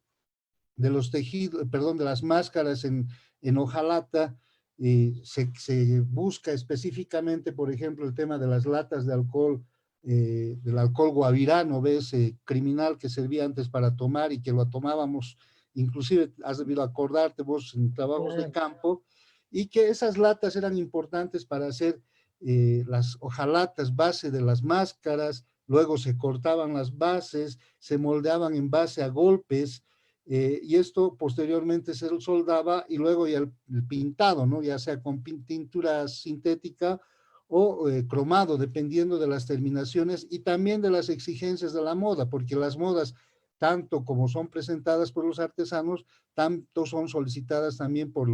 los tejidos, perdón, de las máscaras en hojalata, se busca específicamente, por ejemplo, el tema de las latas de alcohol, del alcohol guavirano, ¿ves? Criminal que servía antes para tomar y que lo tomábamos, inclusive has debido acordarte vos en trabajos de campo, y que esas latas eran importantes para hacer las hojalatas base de las máscaras, luego se cortaban las bases, se moldeaban en base a golpes, y esto posteriormente se soldaba y luego ya el pintado, ¿no? Ya sea con pintura sintética o cromado, dependiendo de las terminaciones y también de las exigencias de la moda, porque las modas, tanto como son presentadas por los artesanos, tanto son solicitadas también por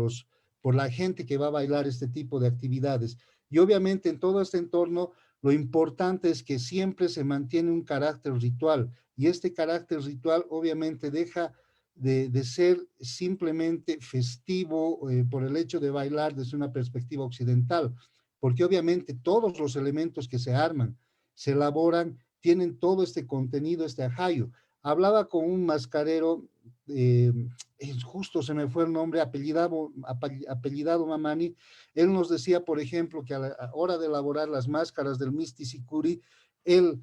la gente que va a bailar este tipo de actividades. Y obviamente en todo este entorno, lo importante es que siempre se mantiene un carácter ritual, y este carácter ritual obviamente deja de ser simplemente festivo por el hecho de bailar desde una perspectiva occidental, porque obviamente todos los elementos que se arman, se elaboran, tienen todo este contenido, este ajayo. Hablaba con un mascarero, justo se me fue el nombre, apellidado Mamani. Él nos decía, por ejemplo, que a la hora de elaborar las máscaras del Misticicuri, él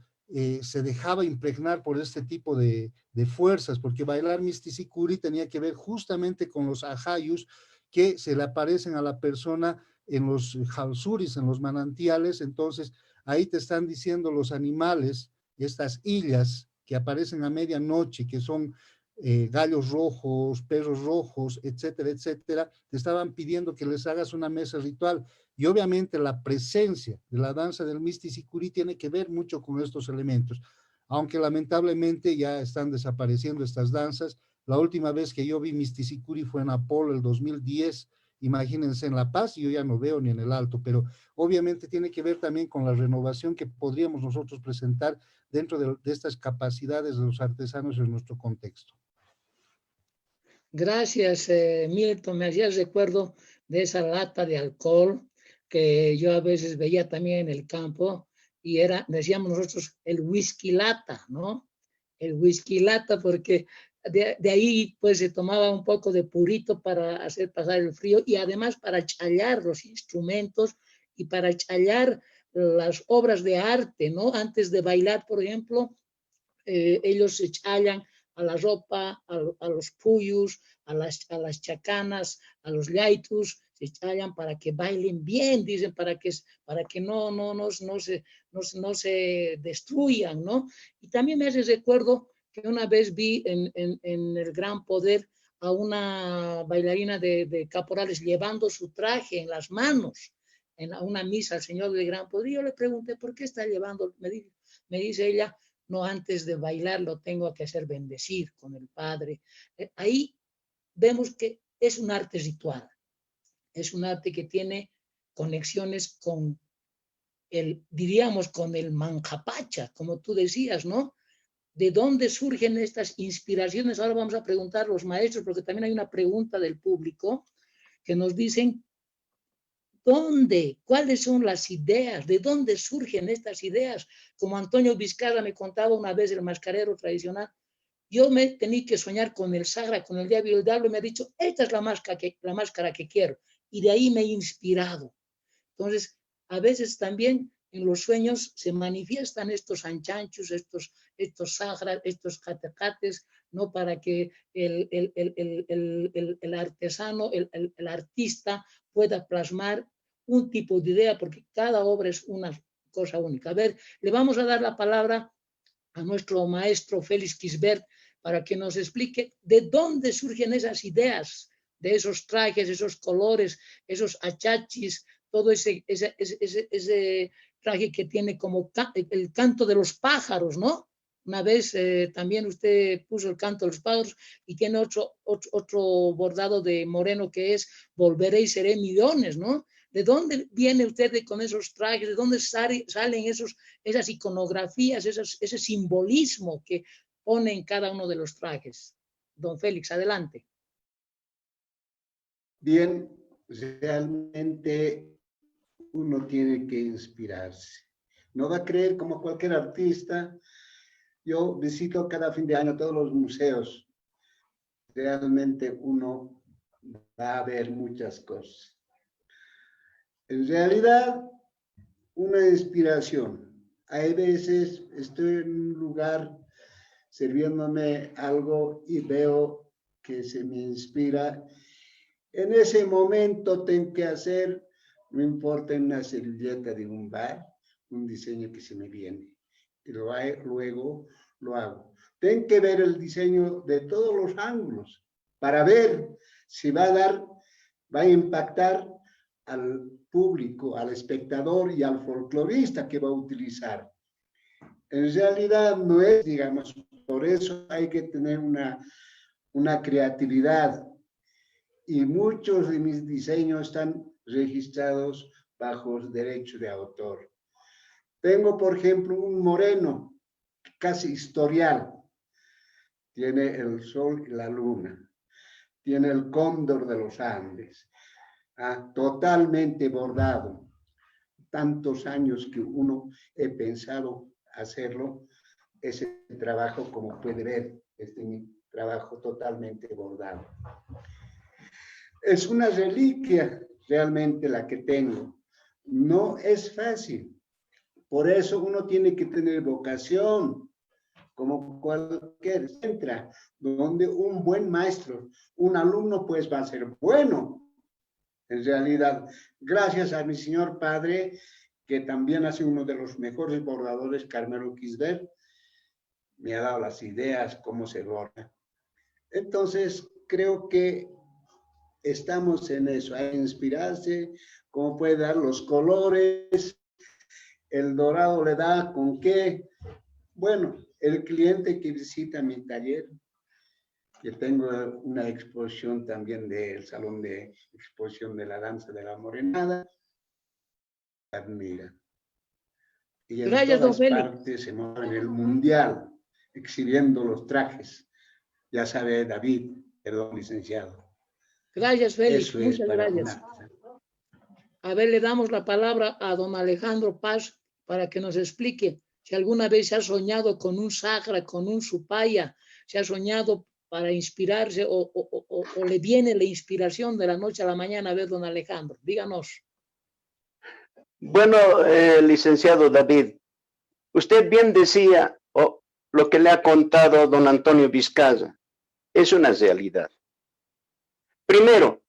se dejaba impregnar por este tipo de fuerzas, porque bailar Misticicuri tenía que ver justamente con los ajayus que se le aparecen a la persona en los jalsuris, en los manantiales. Entonces ahí te están diciendo los animales, estas illas que aparecen a medianoche, que son gallos rojos, perros rojos, etcétera, etcétera, te estaban pidiendo que les hagas una mesa ritual. Y obviamente la presencia de la danza del Misticicuri tiene que ver mucho con estos elementos, aunque lamentablemente ya están desapareciendo estas danzas. La última vez que yo vi Misticicuri fue en Apolo el 2010, imagínense, en La Paz, yo ya no veo ni en el Alto, pero obviamente tiene que ver también con la renovación que podríamos nosotros presentar dentro de estas capacidades de los artesanos en nuestro contexto. Gracias, Milton. Me hacías recuerdo de esa lata de alcohol que yo a veces veía también en el campo, y era, decíamos nosotros, el whisky lata, ¿no? El whisky lata, porque de ahí pues se tomaba un poco de purito para hacer pasar el frío, y además para challar los instrumentos y para challar las obras de arte, ¿no? Antes de bailar, por ejemplo, ellos se challan a la ropa, a los puyos, a las chacanas, a los llaitus, se challan para que bailen bien, dicen, para que no se destruyan, ¿no? Y también me hace recuerdo que una vez vi en el Gran Poder a una bailarina de caporales llevando su traje en las manos en una misa al Señor del Gran Poder. Y yo le pregunté, ¿por qué está llevando? Me dice ella, no, antes de bailar lo tengo que hacer bendecir con el Padre. Ahí vemos que es un arte ritual, es un arte que tiene conexiones con diríamos, con el manjapacha, como tú decías, ¿no? ¿De dónde surgen estas inspiraciones? Ahora vamos a preguntar a los maestros, porque también hay una pregunta del público que nos dicen, ¿dónde? ¿Cuáles son las ideas? ¿De dónde surgen estas ideas? Como Antonio Vizcarra me contaba una vez, el mascarero tradicional, yo me tenía que soñar con el Sagra, con el diablo, y el diablo me ha dicho, esta es la máscara que quiero. Y de ahí me he inspirado. Entonces, a veces también en los sueños se manifiestan estos anchanchos, estos sagras, estos catecates, ¿no? Para que el artesano, el artista pueda plasmar un tipo de idea, porque cada obra es una cosa única. A ver, le vamos a dar la palabra a nuestro maestro Félix Quisbert para que nos explique de dónde surgen esas ideas, de esos trajes, esos colores, esos achachis, todo ese traje que tiene como el canto de los pájaros, ¿no? Una vez también usted puso el canto de los pájaros, y tiene otro bordado de Moreno que es Volveré y seré millones, ¿no? ¿De dónde viene usted con esos trajes? ¿De dónde salen esas iconografías, ese simbolismo que pone en cada uno de los trajes? Don Félix, adelante. Bien, realmente uno tiene que inspirarse. No va a creer como cualquier artista. Yo visito cada fin de año todos los museos. Realmente uno va a ver muchas cosas. En realidad, una inspiración. Hay veces estoy en un lugar sirviéndome algo y veo que se me inspira. En ese momento tengo que hacer, no importa una servilleta de un bar, un diseño que se me viene. Y luego lo hago. Tengo que ver el diseño de todos los ángulos para ver si va a impactar al público, al espectador y al folclorista que va a utilizar. En realidad no es, digamos, por eso hay que tener una creatividad. Y muchos de mis diseños están registrados bajo derecho de autor. Tengo, por ejemplo, un moreno, casi historial. Tiene el sol y la luna. Tiene el cóndor de los Andes. Totalmente bordado. Tantos años que uno he pensado hacerlo, ese trabajo, como puede ver, este es mi trabajo totalmente bordado. Es una reliquia realmente la que tengo. No es fácil. Por eso uno tiene que tener vocación, como cualquier centro, donde un buen maestro, un alumno pues va a ser bueno. En realidad, gracias a mi señor padre, que también ha sido uno de los mejores bordadores, Carmelo Quisbert, me ha dado las ideas, cómo se borda. Entonces, creo que estamos en eso, hay que inspirarse, cómo puede dar los colores, el dorado le da con qué. Bueno, el cliente que visita mi taller, que tengo una exposición también del Salón de Exposición de la Danza de la Morenada, admira. Y en Gracias, don todas Félix. partes se mueve en el mundial, exhibiendo los trajes. Ya sabe David, perdón, licenciado. Gracias, Félix. Eso es Muchas para gracias. una. A ver, le damos la palabra a don Alejandro Paz para que nos explique si alguna vez se ha soñado con un sagra, con un supaya, se ha soñado para inspirarse o le viene la inspiración de la noche a la mañana. A ver, don Alejandro, díganos. Bueno, licenciado David, usted bien decía lo que le ha contado don Antonio Vizcaya. Es una realidad. Primero,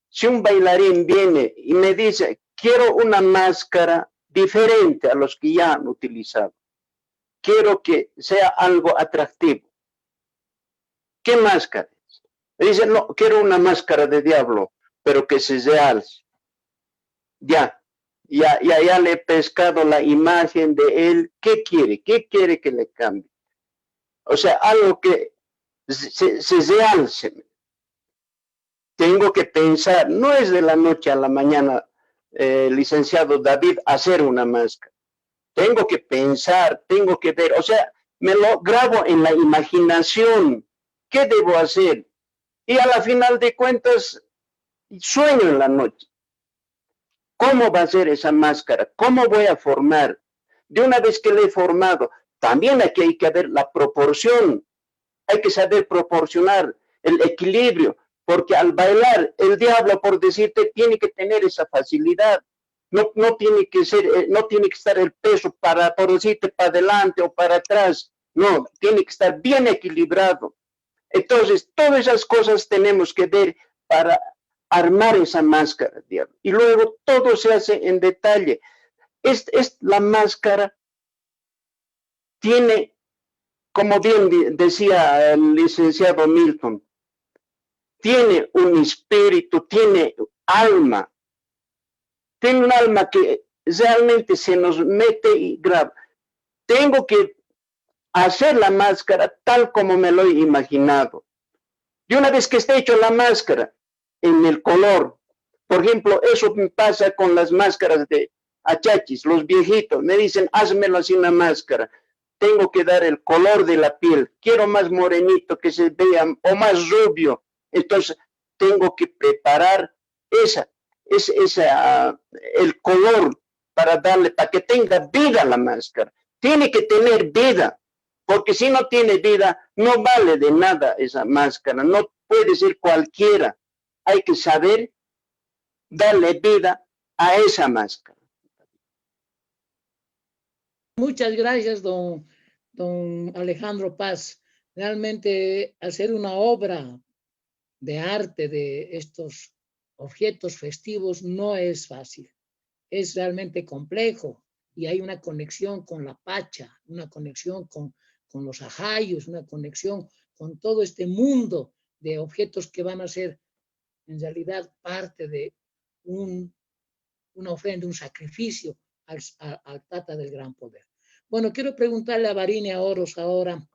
si un bailarín viene y me dice, quiero una máscara diferente a los que ya han utilizado, quiero que sea algo atractivo. ¿Qué máscara es? Me dice, no, quiero una máscara de diablo, pero que se realce. Ya le he pescado la imagen de él. ¿Qué quiere? ¿Qué quiere que le cambie? O sea, algo que se realce. Tengo que pensar, no es de la noche a la mañana, licenciado David, hacer una máscara. Tengo que pensar, tengo que ver, o sea, me lo grabo en la imaginación. ¿Qué debo hacer? Y a la final de cuentas, sueño en la noche. ¿Cómo va a ser esa máscara? ¿Cómo voy a formar? De una vez que le he formado, también aquí hay que ver la proporción. Hay que saber proporcionar el equilibrio, porque al bailar el diablo, por decirte, tiene que tener esa facilidad. No tiene que ser, no tiene que estar el peso para, por decirte, para adelante o para atrás. No, tiene que estar bien equilibrado. Entonces, todas esas cosas tenemos que ver para armar esa máscara, diablo. Y luego todo se hace en detalle. La máscara tiene, como bien decía el licenciado Milton, tiene un espíritu, tiene alma. Tiene un alma que realmente se nos mete y graba. Tengo que hacer la máscara tal como me lo he imaginado. Y una vez que esté hecho la máscara, en el color, por ejemplo, eso me pasa con las máscaras de achachis, los viejitos, me dicen, házmelo así una máscara. Tengo que dar el color de la piel, quiero más morenito, que se vea, o más rubio. Entonces, tengo que preparar el color para que tenga vida la máscara. Tiene que tener vida, porque si no tiene vida, no vale de nada esa máscara, no puede ser cualquiera. Hay que saber darle vida a esa máscara. Muchas gracias, don Alejandro Paz. Realmente hacer una obra de arte de estos objetos festivos no es fácil. Es realmente complejo y hay una conexión con la Pacha, una conexión con los ajayos, una conexión con todo este mundo de objetos que van a ser en realidad parte de un una ofrenda, un sacrificio al Tata del Gran Poder. Bueno, quiero preguntarle a Varinia Oros ahora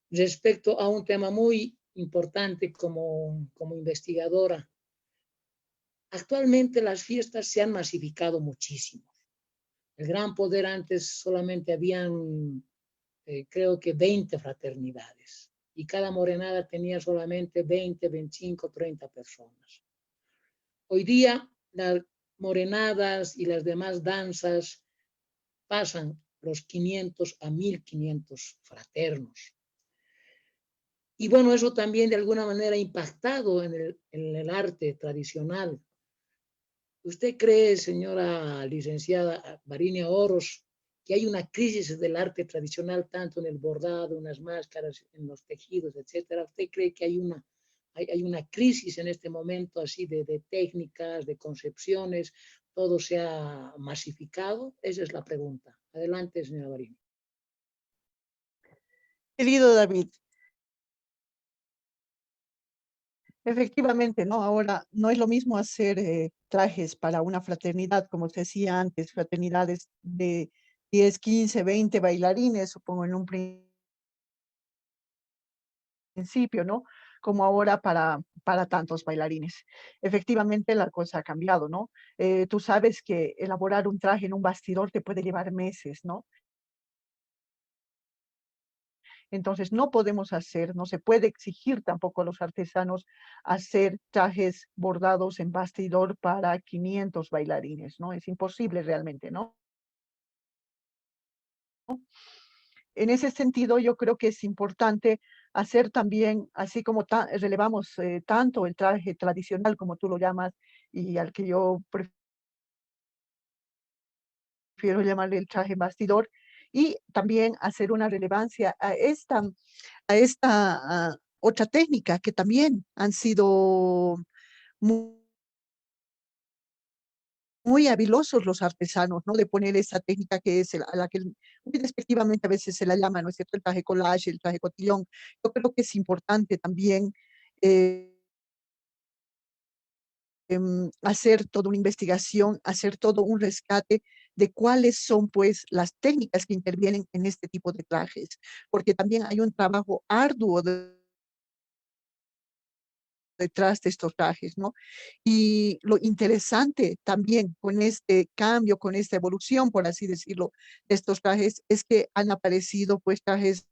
respecto a un tema muy importante como investigadora. Actualmente las fiestas se han masificado muchísimo. El Gran Poder antes solamente habían, creo que 20 fraternidades y cada morenada tenía solamente 20, 25, 30 personas. Hoy día las morenadas y las demás danzas pasan los 500 a 1500 fraternos. Y bueno, eso también de alguna manera ha impactado en el arte tradicional. ¿Usted cree, señora licenciada Varinia Oros, que hay una crisis del arte tradicional, tanto en el bordado, en las máscaras, en los tejidos, etcétera? ¿Usted cree que hay una crisis en este momento así de técnicas, de concepciones, todo se ha masificado? Esa es la pregunta. Adelante, señora Varinia. Querido David, efectivamente, ¿no? Ahora no es lo mismo hacer trajes para una fraternidad, como se decía antes, fraternidades de 10, 15, 20 bailarines, supongo en un principio, ¿no? Como ahora para tantos bailarines. Efectivamente, la cosa ha cambiado, ¿no? Tú sabes que elaborar un traje en un bastidor te puede llevar meses, ¿no? Entonces, no podemos hacer, no se puede exigir tampoco a los artesanos hacer trajes bordados en bastidor para 500 bailarines, ¿no? Es imposible realmente, ¿no? En ese sentido, yo creo que es importante hacer también, así como relevamos tanto el traje tradicional, como tú lo llamas, y al que yo prefiero llamarle el traje bastidor, y también hacer una relevancia a esta otra técnica que también han sido muy, muy habilosos los artesanos, ¿no? De poner esa técnica que es a la que muy despectivamente a veces se la llama, ¿no es cierto? El traje collage, el traje cotillón. Yo creo que es importante también eh, hacer toda una investigación, hacer todo un rescate de cuáles son pues las técnicas que intervienen en este tipo de trajes, porque también hay un trabajo arduo detrás de estos trajes, ¿no? Y lo interesante también con este cambio, con esta evolución, por así decirlo, de estos trajes, es que han aparecido pues trajes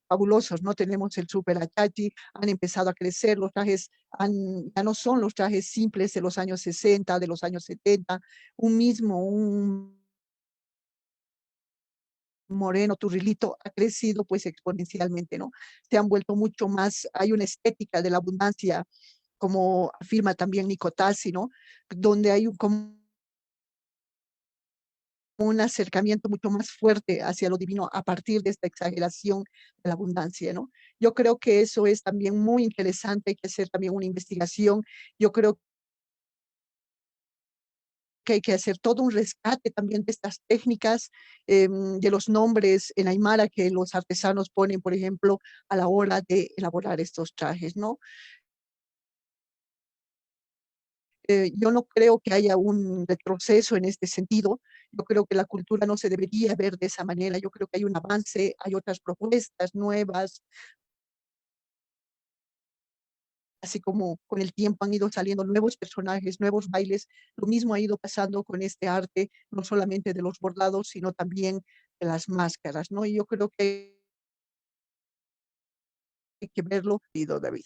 fabulosos, ¿no? Tenemos el super achachi, han empezado a crecer, los trajes ya no son los trajes simples de los años 60, de los años 70, un moreno, turrilito, ha crecido pues exponencialmente, ¿no? Se han vuelto mucho más, hay una estética de la abundancia, como afirma también Nicotasi, ¿no? Donde hay como un acercamiento mucho más fuerte hacia lo divino a partir de esta exageración de la abundancia, ¿no? Yo creo que eso es también muy interesante, hay que hacer también una investigación. Yo creo que hay que hacer todo un rescate también de estas técnicas, de los nombres en aymara que los artesanos ponen, por ejemplo, a la hora de elaborar estos trajes, ¿no? Yo no creo que haya un retroceso en este sentido. Yo creo que la cultura no se debería ver de esa manera. Yo creo que hay un avance, hay otras propuestas nuevas, así como con el tiempo han ido saliendo nuevos personajes, nuevos bailes. Lo mismo ha ido pasando con este arte, no solamente de los bordados, sino también de las máscaras, ¿no? Y yo creo que hay que verlo, David.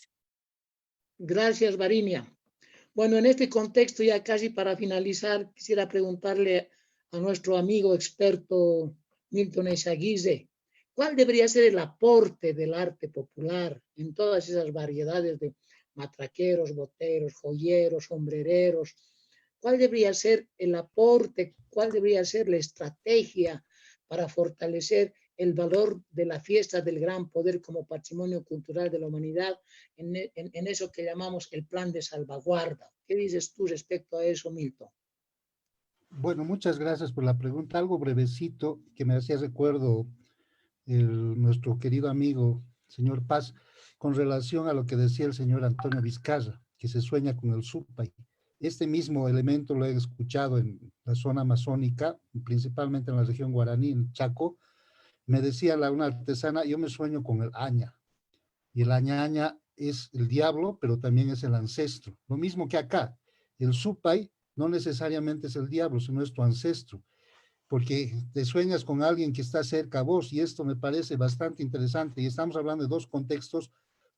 Gracias, Varinia. Bueno, en este contexto, ya casi para finalizar, quisiera preguntarle a nuestro amigo experto Milton Eizaguirre, ¿cuál debería ser el aporte del arte popular en todas esas variedades de matraqueros, boteros, joyeros, sombrereros? ¿Cuál debería ser el aporte? ¿Cuál debería ser la estrategia para fortalecer el valor de la fiesta del Gran Poder como patrimonio cultural de la humanidad en eso que llamamos el plan de salvaguarda? ¿Qué dices tú respecto a eso, Milton? Bueno, muchas gracias por la pregunta. Algo brevecito que me hacía recuerdo nuestro querido amigo, señor Paz, con relación a lo que decía el señor Antonio Vizcarra. que se sueña con el supay. Este mismo elemento lo he escuchado en la zona amazónica, principalmente en la región guaraní, en Chaco. Me decía una artesana, yo me sueño con el aña, y el aña es el diablo, pero también es el ancestro. Lo mismo que acá, el supay no necesariamente es el diablo, sino es tu ancestro, porque te sueñas con alguien que está cerca a vos, y esto me parece bastante interesante, y estamos hablando de dos contextos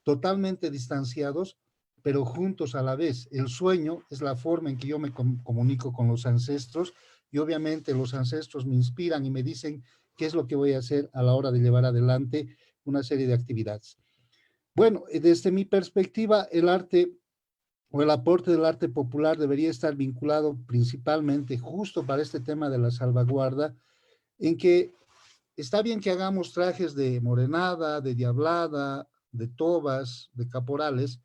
totalmente distanciados, pero juntos a la vez. El sueño es la forma en que yo me comunico con los ancestros, y obviamente los ancestros me inspiran y me dicen qué es lo que voy a hacer a la hora de llevar adelante una serie de actividades. Bueno, desde mi perspectiva, el arte o el aporte del arte popular debería estar vinculado principalmente justo para este tema de la salvaguarda, en que está bien que hagamos trajes de morenada, de diablada, de tobas, de caporales,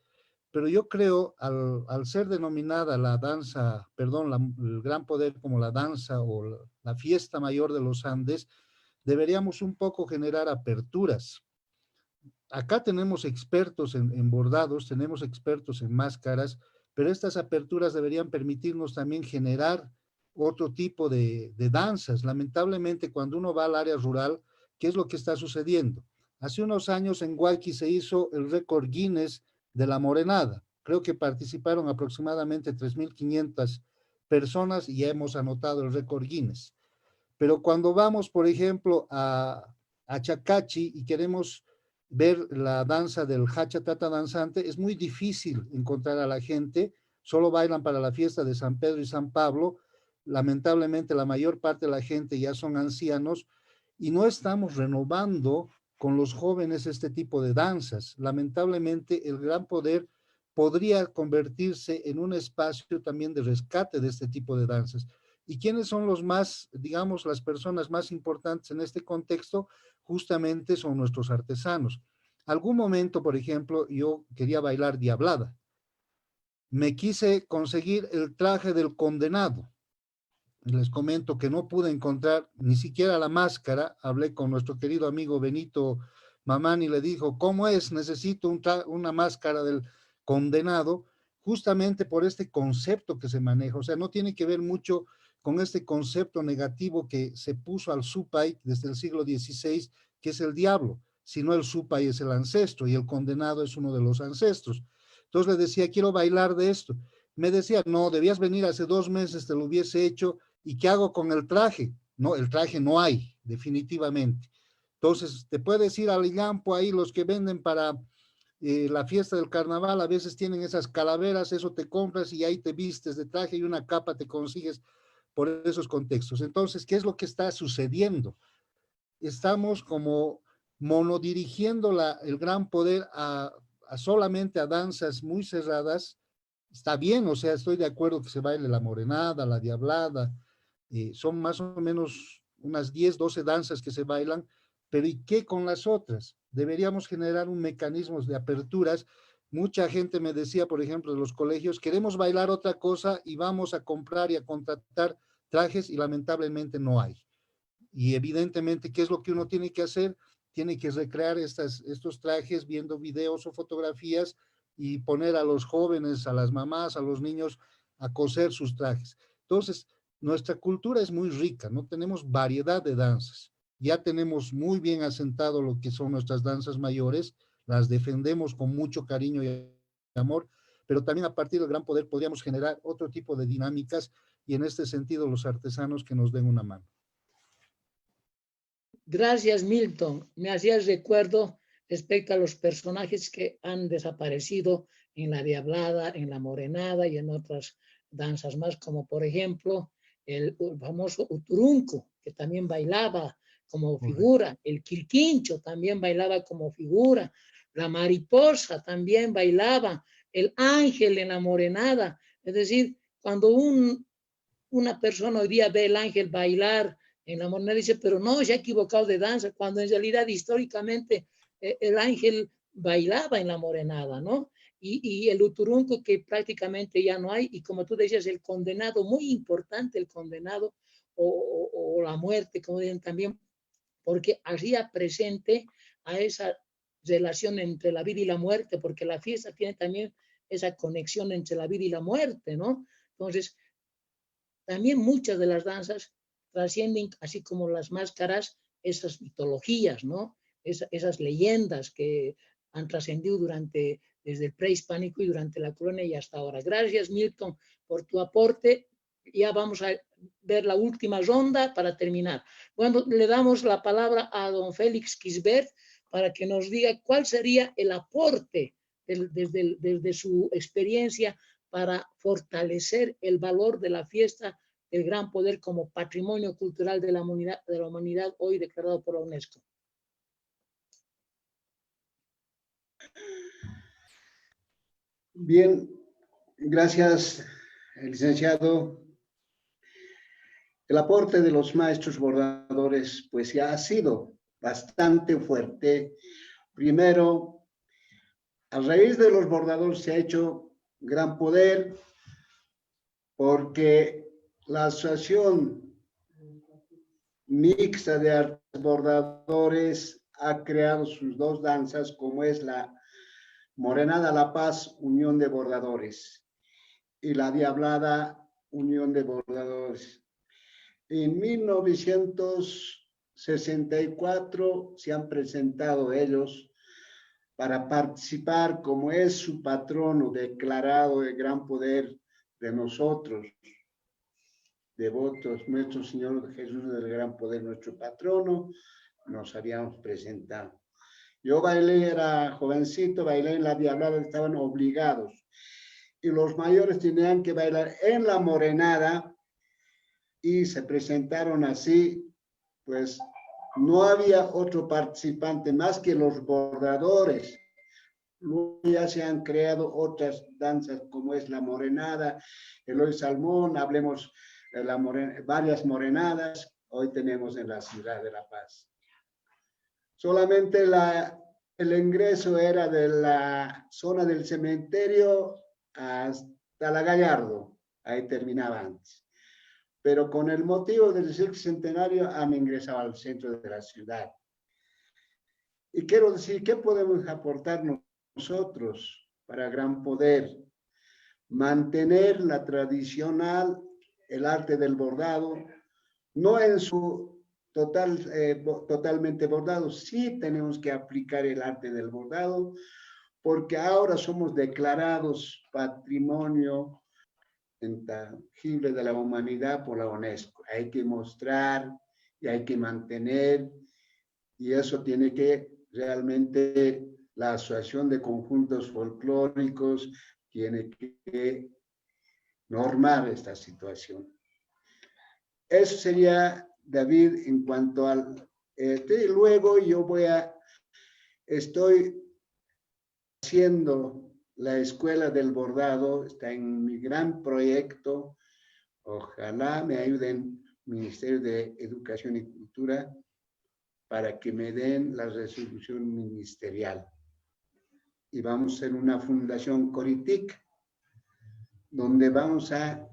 pero yo creo al ser denominada la danza, perdón, el gran poder como la danza o la fiesta mayor de los Andes, deberíamos un poco generar aperturas. Acá tenemos expertos en bordados, tenemos expertos en máscaras, pero estas aperturas deberían permitirnos también generar otro tipo de danzas. Lamentablemente, cuando uno va al área rural, ¿qué es lo que está sucediendo? Hace unos años en Huayqui se hizo el récord Guinness de la morenada. Creo que participaron aproximadamente 3.500 personas y ya hemos anotado el récord Guinness. Pero cuando vamos, por ejemplo, a Chacachi y queremos ver la danza del Hachatata danzante, es muy difícil encontrar a la gente, solo bailan para la fiesta de San Pedro y San Pablo. Lamentablemente la mayor parte de la gente ya son ancianos y no estamos renovando con los jóvenes este tipo de danzas. Lamentablemente el gran poder podría convertirse en un espacio también de rescate de este tipo de danzas. ¿Y quiénes son los más, digamos, las personas más importantes en este contexto? Justamente son nuestros artesanos. Algún momento, por ejemplo, yo quería bailar diablada. Me quise conseguir el traje del condenado. Les comento que no pude encontrar ni siquiera la máscara. Hablé con nuestro querido amigo Benito Mamán y le dijo, ¿cómo es? Necesito una máscara del condenado, justamente por este concepto que se maneja. O sea, no tiene que ver mucho con este concepto negativo que se puso al supay desde el siglo XVI, que es el diablo, sino el supay es el ancestro y el condenado es uno de los ancestros. Entonces le decía, quiero bailar de esto. Me decía, no, debías venir hace 2 meses, te lo hubiese hecho. ¿Y qué hago con el traje? No, el traje no hay, definitivamente. Entonces, te puedes ir al Illampo, ahí los que venden para la fiesta del carnaval, a veces tienen esas calaveras, eso te compras y ahí te vistes de traje y una capa te consigues por esos contextos. Entonces, ¿qué es lo que está sucediendo? Estamos como monodirigiendo el gran poder solamente a danzas muy cerradas. Está bien, o sea, estoy de acuerdo que se baile la morenada, la diablada, son más o menos unas 10, 12 danzas que se bailan, pero ¿y qué con las otras? Deberíamos generar un mecanismo de aperturas. Mucha gente me decía, por ejemplo, de los colegios, queremos bailar otra cosa y vamos a comprar y a contratar trajes y lamentablemente no hay. Y evidentemente, ¿qué es lo que uno tiene que hacer? Tiene que recrear estos trajes viendo videos o fotografías y poner a los jóvenes, a las mamás, a los niños a coser sus trajes. Entonces, nuestra cultura es muy rica, no tenemos variedad de danzas. Ya tenemos muy bien asentado lo que son nuestras danzas mayores, las defendemos con mucho cariño y amor, pero también a partir del gran poder podríamos generar otro tipo de dinámicas y en este sentido los artesanos que nos den una mano. Gracias, Milton. Me hacías recuerdo respecto a los personajes que han desaparecido en la diablada, en la morenada y en otras danzas más, como por ejemplo el famoso Uturunco, que también bailaba como figura, el Quilquincho también bailaba como figura, la mariposa también bailaba, el ángel en la morenada. Es decir, cuando una persona hoy día ve el ángel bailar en la morenada, dice, pero no, se ha equivocado de danza, cuando en realidad históricamente el ángel bailaba en la morenada, ¿no? Y el uturunco que prácticamente ya no hay, y como tú decías, el condenado, muy importante el condenado, o la muerte, como dicen también, porque hacía presente a esa relación entre la vida y la muerte, porque la fiesta tiene también esa conexión entre la vida y la muerte, ¿no? Entonces, también muchas de las danzas trascienden, así como las máscaras, esas mitologías, ¿no? Esas leyendas que han trascendido desde el prehispánico y durante la colonia y hasta ahora. Gracias, Milton, por tu aporte. Ya vamos a ver la última ronda para terminar. Bueno, le damos la palabra a don Félix Quisbert para que nos diga cuál sería el aporte desde su experiencia para fortalecer el valor de la fiesta del Gran Poder como patrimonio cultural de la humanidad hoy declarado por la UNESCO. Bien, gracias, licenciado. El aporte de los maestros bordadores, pues ya ha sido bastante fuerte. Primero, a raíz de los bordadores se ha hecho Gran Poder, porque la asociación mixta de artes bordadores ha creado sus dos danzas, como es la Morenada La Paz, Unión de Bordadores, y la Diablada, Unión de Bordadores. En 1964 se han presentado ellos para participar, como es su patrono declarado de Gran Poder de nosotros, devotos, nuestro Señor Jesús del Gran Poder, nuestro patrono, nos habíamos presentado. Yo bailé, era jovencito, bailé en la Diablada, estaban obligados. Y los mayores tenían que bailar en la Morenada y se presentaron así, pues no había otro participante más que los bordadores. Luego ya se han creado otras danzas como es la Morenada, Eloy Salmón, hablemos de varias morenadas, hoy tenemos en la ciudad de La Paz. Solamente el ingreso era de la zona del cementerio hasta la Gallardo, ahí terminaba antes. Pero con el motivo del centenario han ingresado al centro de la ciudad. Y quiero decir, ¿qué podemos aportar nosotros para Gran Poder? Mantener la tradicional, el arte del bordado, no en su totalmente bordado, sí tenemos que aplicar el arte del bordado, porque ahora somos declarados patrimonio intangible de la humanidad por la UNESCO. Hay que mostrar y hay que mantener, y eso tiene que realmente la Asociación de Conjuntos Folclóricos tiene que normar esta situación. Eso sería, David, en cuanto al... luego yo estoy haciendo la Escuela del Bordado, está en mi gran proyecto. Ojalá me ayuden Ministerio de Educación y Cultura para que me den la resolución ministerial. Y vamos a hacer una fundación Coritic, donde vamos a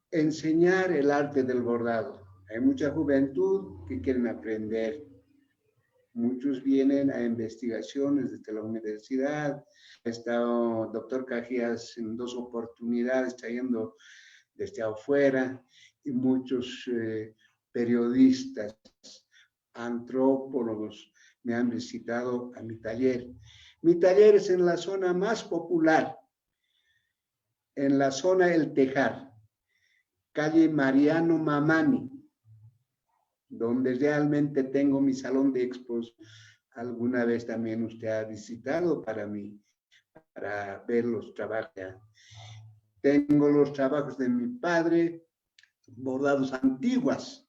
enseñar el arte del bordado. Hay mucha juventud que quieren aprender. Muchos vienen a investigaciones desde la universidad. Ha estado doctor Cajías en 2 oportunidades trayendo desde afuera, y muchos periodistas, antropólogos me han visitado a mi taller. Mi taller es en la zona más popular, en la zona El Tejar, calle Mariano Mamani, donde realmente tengo mi salón de expos. Alguna vez también usted ha visitado para ver los trabajos. Tengo los trabajos de mi padre, bordados antiguas,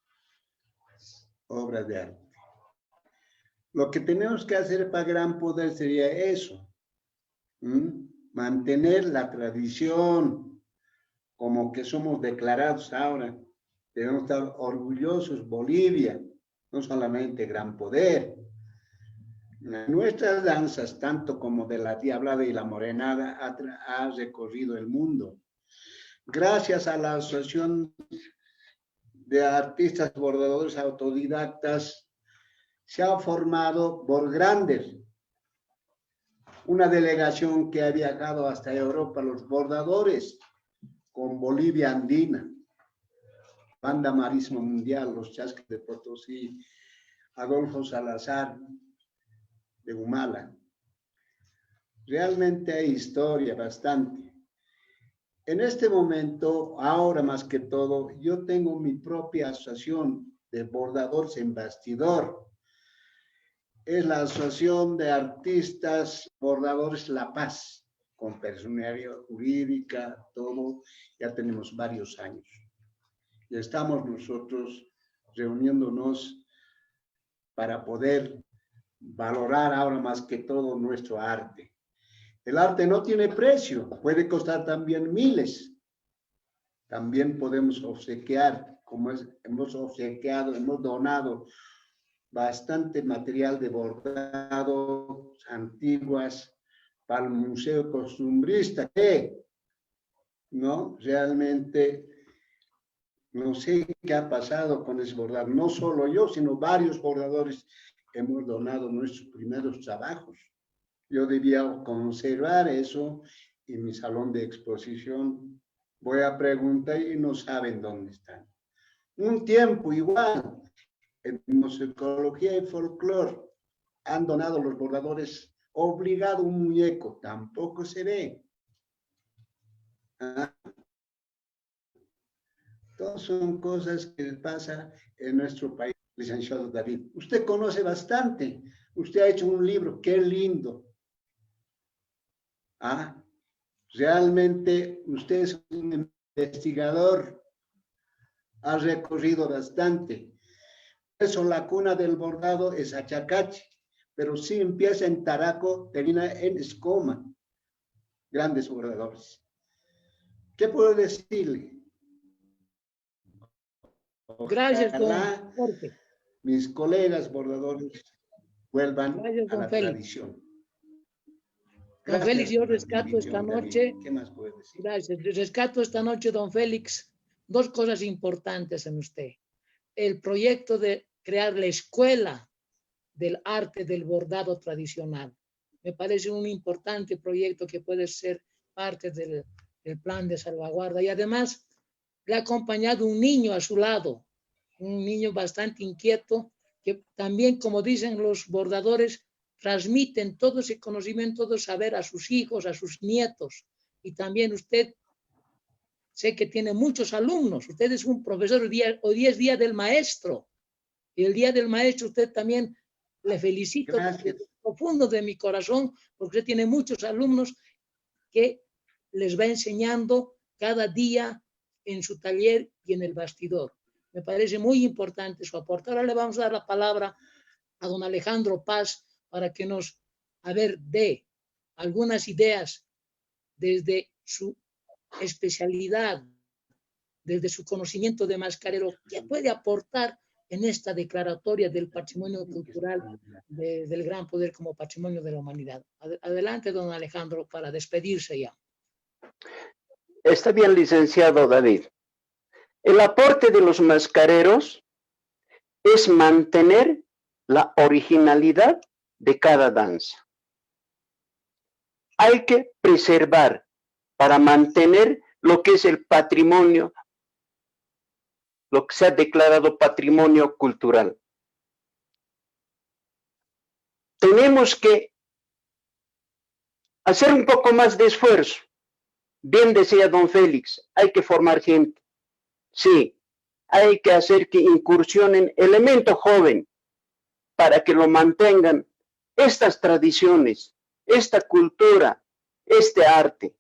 obras de arte. Lo que tenemos que hacer para Gran Poder sería eso, mantener la tradición, como que somos declarados ahora. Debemos estar orgullosos, Bolivia, no solamente Gran Poder. Nuestras danzas, tanto como de la Diablada y la Morenada, ha recorrido el mundo. Gracias a la Asociación de Artistas Bordadores Autodidactas, se ha formado Borgrander, una delegación que ha viajado hasta Europa, los bordadores, con Bolivia Andina, Banda Marismo Mundial, los Chasques de Potosí, Adolfo Salazar de Humala. Realmente hay historia bastante. En este momento, ahora más que todo, yo tengo mi propia asociación de bordadores en bastidor. Es la Asociación de Artistas Bordadores La Paz, con personalidad jurídica, todo, ya tenemos varios años. Y estamos nosotros reuniéndonos para poder valorar ahora más que todo nuestro arte. El arte no tiene precio, puede costar también miles. También podemos obsequiar, como hemos obsequiado, hemos donado bastante material de bordado antiguas para el Museo Costumbrista, que no realmente no sé qué ha pasado con ese bordado. No solo yo, sino varios bordadores hemos donado nuestros primeros trabajos. Yo debía conservar eso en mi salón de exposición. Voy a preguntar y no saben dónde están. Un tiempo igual, en musicología y folclore, han donado los bordadores obligado un muñeco, tampoco se ve. ¿Ah? Todas son cosas que pasan en nuestro país, licenciado David. Usted conoce bastante, usted ha hecho un libro, qué lindo. ¿Ah? Realmente usted es un investigador, ha recorrido bastante. Eso, la cuna del bordado es Achacachi, pero sí empieza en Taraco, termina en Escoma. Grandes bordadores. ¿Qué puedo decirle? Gracias, don Ojalá Jorge. mis colegas bordadores vuelvan Gracias, a don la Félix. tradición. Don Gracias Félix, yo por la rescato esta invitación, David. noche, ¿Qué más puedo decir? gracias, rescato esta noche, don Félix, dos cosas importantes en usted. El proyecto de crear la escuela del arte del bordado tradicional. Me parece un importante proyecto que puede ser parte del plan de salvaguarda. Y además, le ha acompañado un niño a su lado, un niño bastante inquieto, que también, como dicen los bordadores, transmiten todo ese conocimiento, todo saber a sus hijos, a sus nietos. Y también usted, sé que tiene muchos alumnos. Usted es un profesor, hoy es Día del Maestro. Y el Día del Maestro usted también le felicito desde el profundo de mi corazón, porque usted tiene muchos alumnos que les va enseñando cada día en su taller y en el bastidor. Me parece muy importante su aporte. Ahora le vamos a dar la palabra a don Alejandro Paz para que nos, dé algunas ideas desde su especialidad, desde su conocimiento de mascarero, que puede aportar en esta declaratoria del patrimonio cultural del gran poder como patrimonio de la humanidad. Adelante, don Alejandro, para despedirse ya. Está bien, licenciado David. El aporte de los mascareros es mantener la originalidad de cada danza. Hay que preservar para mantener lo que es el patrimonio, lo que se ha declarado patrimonio cultural. Tenemos que hacer un poco más de esfuerzo. Bien decía don Félix, hay que formar gente. Sí, hay que hacer que incursionen elementos jóvenes para que lo mantengan estas tradiciones, esta cultura, este arte.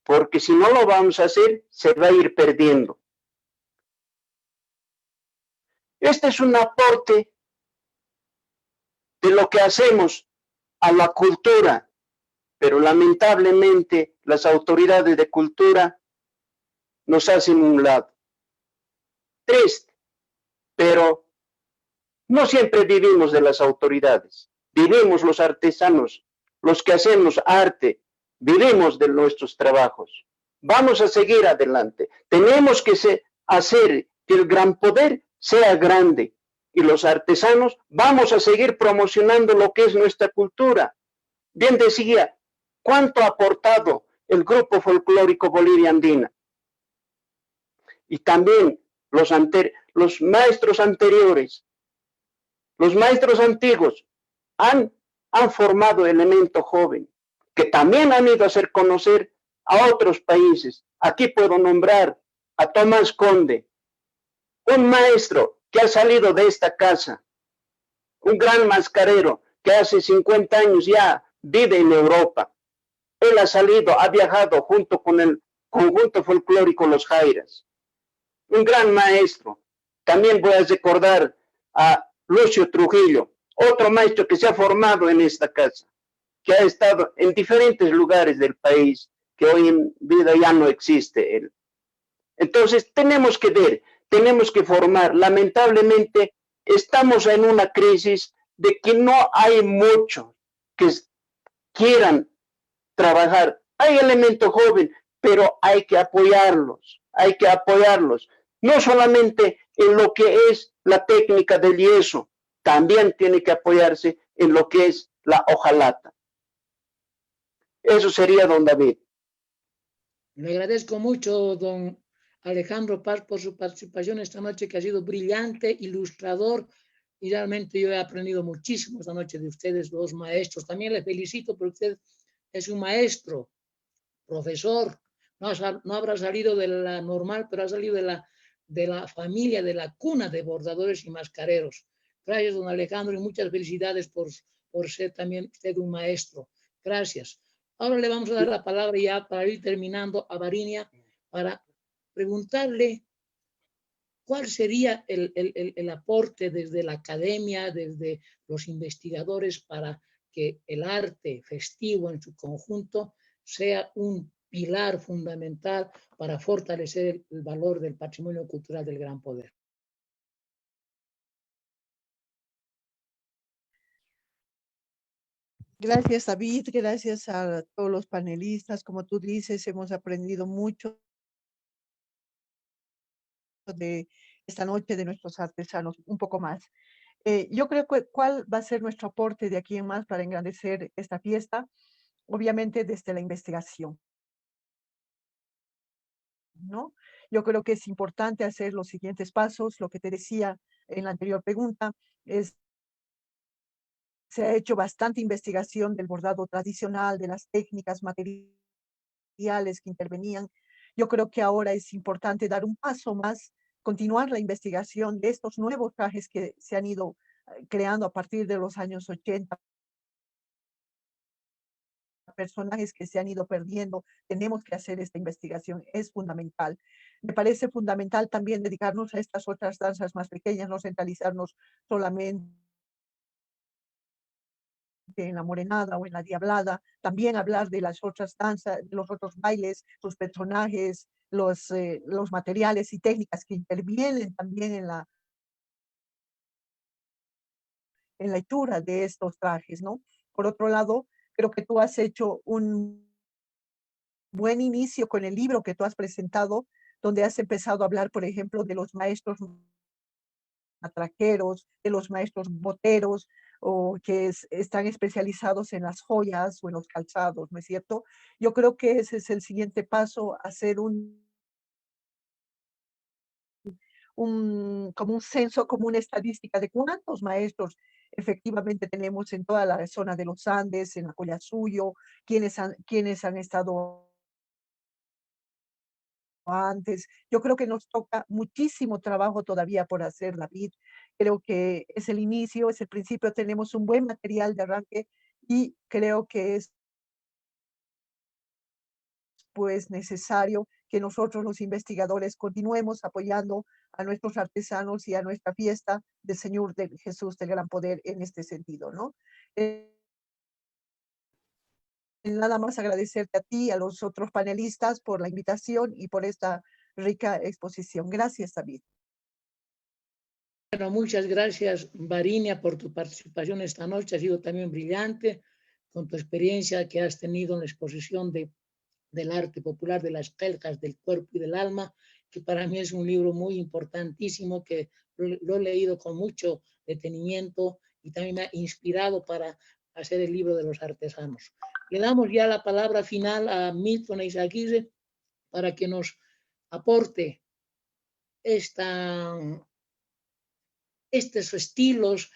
Porque si no lo vamos a hacer, se va a ir perdiendo. Este es un aporte de lo que hacemos a la cultura, pero lamentablemente las autoridades de cultura nos hacen un lado. Triste, pero no siempre vivimos de las autoridades, vivimos los artesanos, los que hacemos arte, vivimos de nuestros trabajos. Vamos a seguir adelante, tenemos que hacer que el gran poder sea grande y los artesanos vamos a seguir promocionando lo que es nuestra cultura. Bien decía, ¿cuánto ha aportado el grupo folclórico Bolivia Andina? Y también los maestros anteriores, los maestros antiguos han formado elemento joven, que también han ido a hacer conocer a otros países. Aquí puedo nombrar a Tomás Conde, un maestro que ha salido de esta casa, un gran mascarero que hace 50 años ya vive en Europa. Él ha salido, ha viajado junto con el conjunto folclórico Los Jairas. Un gran maestro. También voy a recordar a Lucio Trujillo, otro maestro que se ha formado en esta casa, que ha estado en diferentes lugares del país, que hoy en vida ya no existe él. Entonces tenemos que ver, tenemos que formar. Lamentablemente estamos en una crisis de que no hay muchos que quieran trabajar. Hay elemento joven, pero hay que apoyarlos, no solamente en lo que es la técnica del yeso, también tiene que apoyarse en lo que es la hojalata. Eso sería, don David. Le agradezco mucho, don Alejandro Paz, por su participación esta noche, que ha sido brillante, ilustrador, y realmente yo he aprendido muchísimo esta noche de ustedes, dos maestros. También les felicito porque usted es un maestro, profesor, no habrá salido de la normal, pero ha salido de la familia, de la cuna de bordadores y mascareros. Gracias, don Alejandro, y muchas felicidades por ser también usted un maestro. Gracias. Ahora le vamos a dar la palabra ya para ir terminando a Varinia, para preguntarle cuál sería el aporte desde la academia, desde los investigadores, para que el arte festivo en su conjunto sea un pilar fundamental para fortalecer el valor del patrimonio cultural del Gran Poder. Gracias, David. Gracias a todos los panelistas. Como tú dices, hemos aprendido mucho de esta noche de nuestros artesanos, un poco más. Yo creo que cuál va a ser nuestro aporte de aquí en más para engrandecer esta fiesta, obviamente desde la investigación, ¿no? Yo creo que es importante hacer los siguientes pasos. Lo que te decía en la anterior pregunta es, se ha hecho bastante investigación del bordado tradicional, de las técnicas materiales que intervenían. Yo creo que ahora es importante dar un paso más, continuar la investigación de estos nuevos trajes que se han ido creando a partir de los años 80, personajes que se han ido perdiendo. Tenemos que hacer esta investigación, es fundamental. Me parece fundamental también dedicarnos a estas otras danzas más pequeñas, no centralizarnos solamente en la morenada o en la diablada, también hablar de las otras danzas, de los otros bailes, sus personajes, los materiales y técnicas que intervienen también en la hechura de estos trajes, ¿no? Por otro lado, creo que tú has hecho un buen inicio con el libro que tú has presentado, donde has empezado a hablar, por ejemplo, de los maestros matraqueros, de los maestros boteros, o que están especializados en las joyas o en los calzados, ¿no es cierto? Yo creo que ese es el siguiente paso, hacer como un censo, como una estadística de cuántos maestros efectivamente tenemos en toda la zona de los Andes, en la Collasuyo, quienes han estado antes. Yo creo que nos toca muchísimo trabajo todavía por hacer, David. Creo que es el inicio, es el principio, tenemos un buen material de arranque y creo que es pues necesario que nosotros los investigadores continuemos apoyando a nuestros artesanos y a nuestra fiesta del Señor de Jesús del Gran Poder en este sentido, ¿no? Nada más agradecerte a ti y a los otros panelistas por la invitación y por esta rica exposición. Gracias, David. Bueno, muchas gracias, Varinia, por tu participación esta noche. Ha sido también brillante con tu experiencia que has tenido en la exposición del arte popular, de las quelcas del cuerpo y del alma, que para mí es un libro muy importantísimo, que lo he leído con mucho detenimiento y también me ha inspirado para hacer el libro de los artesanos. Le damos ya la palabra final a Milton Eizaguirre para que nos aporte estos estilos,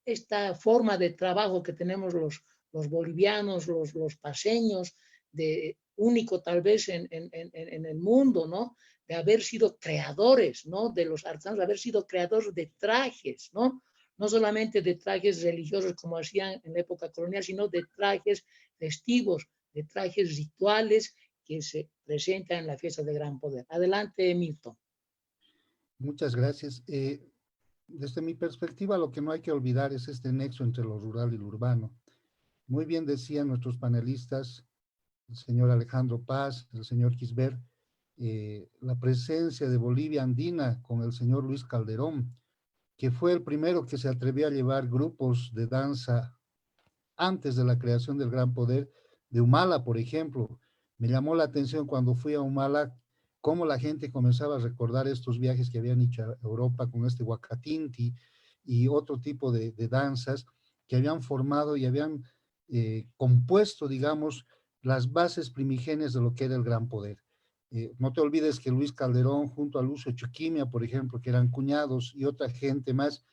esta forma de trabajo que tenemos los bolivianos, los paseños, de único tal vez en el mundo, ¿no? De haber sido creadores, ¿no? De los artesanos, de haber sido creadores de trajes, ¿no? No solamente de trajes religiosos como hacían en la época colonial, sino de trajes festivos, de trajes rituales que se presentan en la fiesta de Gran Poder. Adelante, Milton. Muchas gracias. Desde mi perspectiva, lo que no hay que olvidar es este nexo entre lo rural y lo urbano. Muy bien decían nuestros panelistas, el señor Alejandro Paz, el señor Quisbert, la presencia de Bolivia andina con el señor Luis Calderón, que fue el primero que se atrevió a llevar grupos de danza antes de la creación del Gran Poder, de Humala, por ejemplo. Me llamó la atención cuando fui a Humala, cómo la gente comenzaba a recordar estos viajes que habían hecho a Europa con este Huacatinti y otro tipo de danzas que habían formado y habían compuesto, digamos, las bases primigenias de lo que era el Gran Poder. No te olvides que Luis Calderón, junto a Lucio Chuquimia, por ejemplo, que eran cuñados, y otra gente más,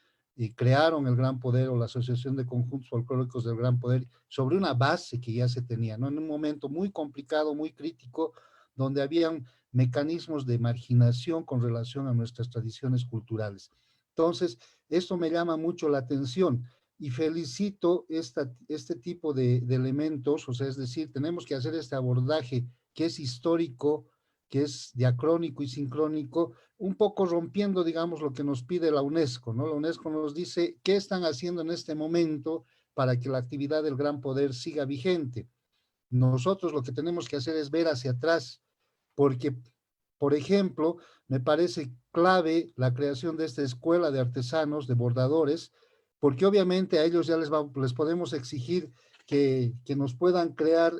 crearon el Gran Poder o la Asociación de Conjuntos Folclóricos del Gran Poder sobre una base que ya se tenía, ¿no? En un momento muy complicado, muy crítico, donde habían mecanismos de marginación con relación a nuestras tradiciones culturales. Entonces, esto me llama mucho la atención y felicito este tipo de elementos, o sea, es decir, tenemos que hacer este abordaje que es histórico, que es diacrónico y sincrónico, un poco rompiendo, digamos, lo que nos pide la UNESCO, ¿no? La UNESCO nos dice qué están haciendo en este momento para que la actividad del Gran Poder siga vigente. Nosotros lo que tenemos que hacer es ver hacia atrás, porque, por ejemplo, me parece clave la creación de esta escuela de artesanos, de bordadores, porque obviamente a ellos ya les podemos exigir que nos puedan crear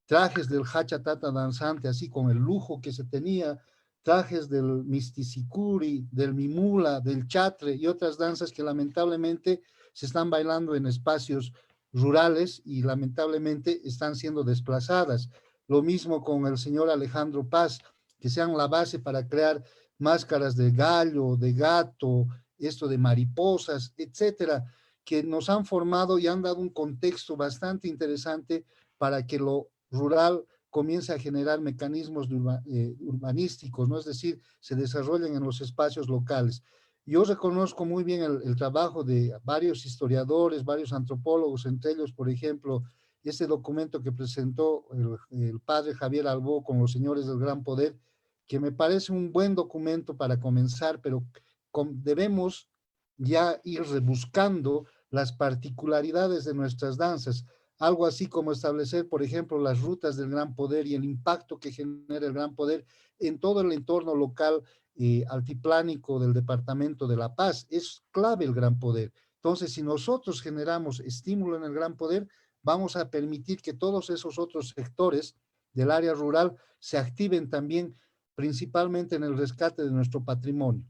trajes del hacha tata danzante, así con el lujo que se tenía, trajes del misticicuri, del mimula, del chatre y otras danzas que lamentablemente se están bailando en espacios rurales y lamentablemente están siendo desplazadas. Lo mismo con el señor Alejandro Paz, que sean la base para crear máscaras de gallo, de gato, esto de mariposas, etcétera, que nos han formado y han dado un contexto bastante interesante para que lo rural comience a generar mecanismos urbanísticos, ¿no? Es decir, se desarrollen en los espacios locales. Yo reconozco muy bien el trabajo de varios historiadores, varios antropólogos, entre ellos, por ejemplo, ese documento que presentó el padre Javier Albó con los señores del Gran Poder, que me parece un buen documento para comenzar, pero debemos ya ir rebuscando las particularidades de nuestras danzas, algo así como establecer, por ejemplo, las rutas del Gran Poder y el impacto que genera el Gran Poder en todo el entorno local altiplánico del departamento de La Paz. Es clave el Gran Poder. Entonces, si nosotros generamos estímulo en el Gran Poder, vamos a permitir que todos esos otros sectores del área rural se activen también, principalmente en el rescate de nuestro patrimonio.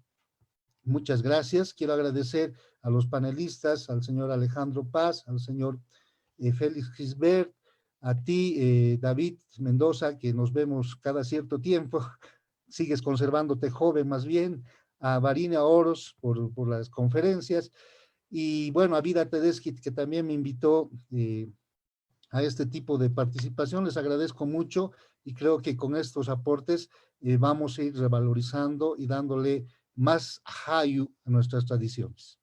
Muchas gracias. Quiero agradecer a los panelistas, al señor Alejandro Paz, al señor Félix Quisbert, a ti, David Mendoza, que nos vemos cada cierto tiempo, sigues conservándote joven más bien, a Varina Oros por las conferencias, y bueno, a Vida Tedeschi, que también me invitó a este tipo de participación. Les agradezco mucho y creo que con estos aportes vamos a ir revalorizando y dándole más hayu a nuestras tradiciones.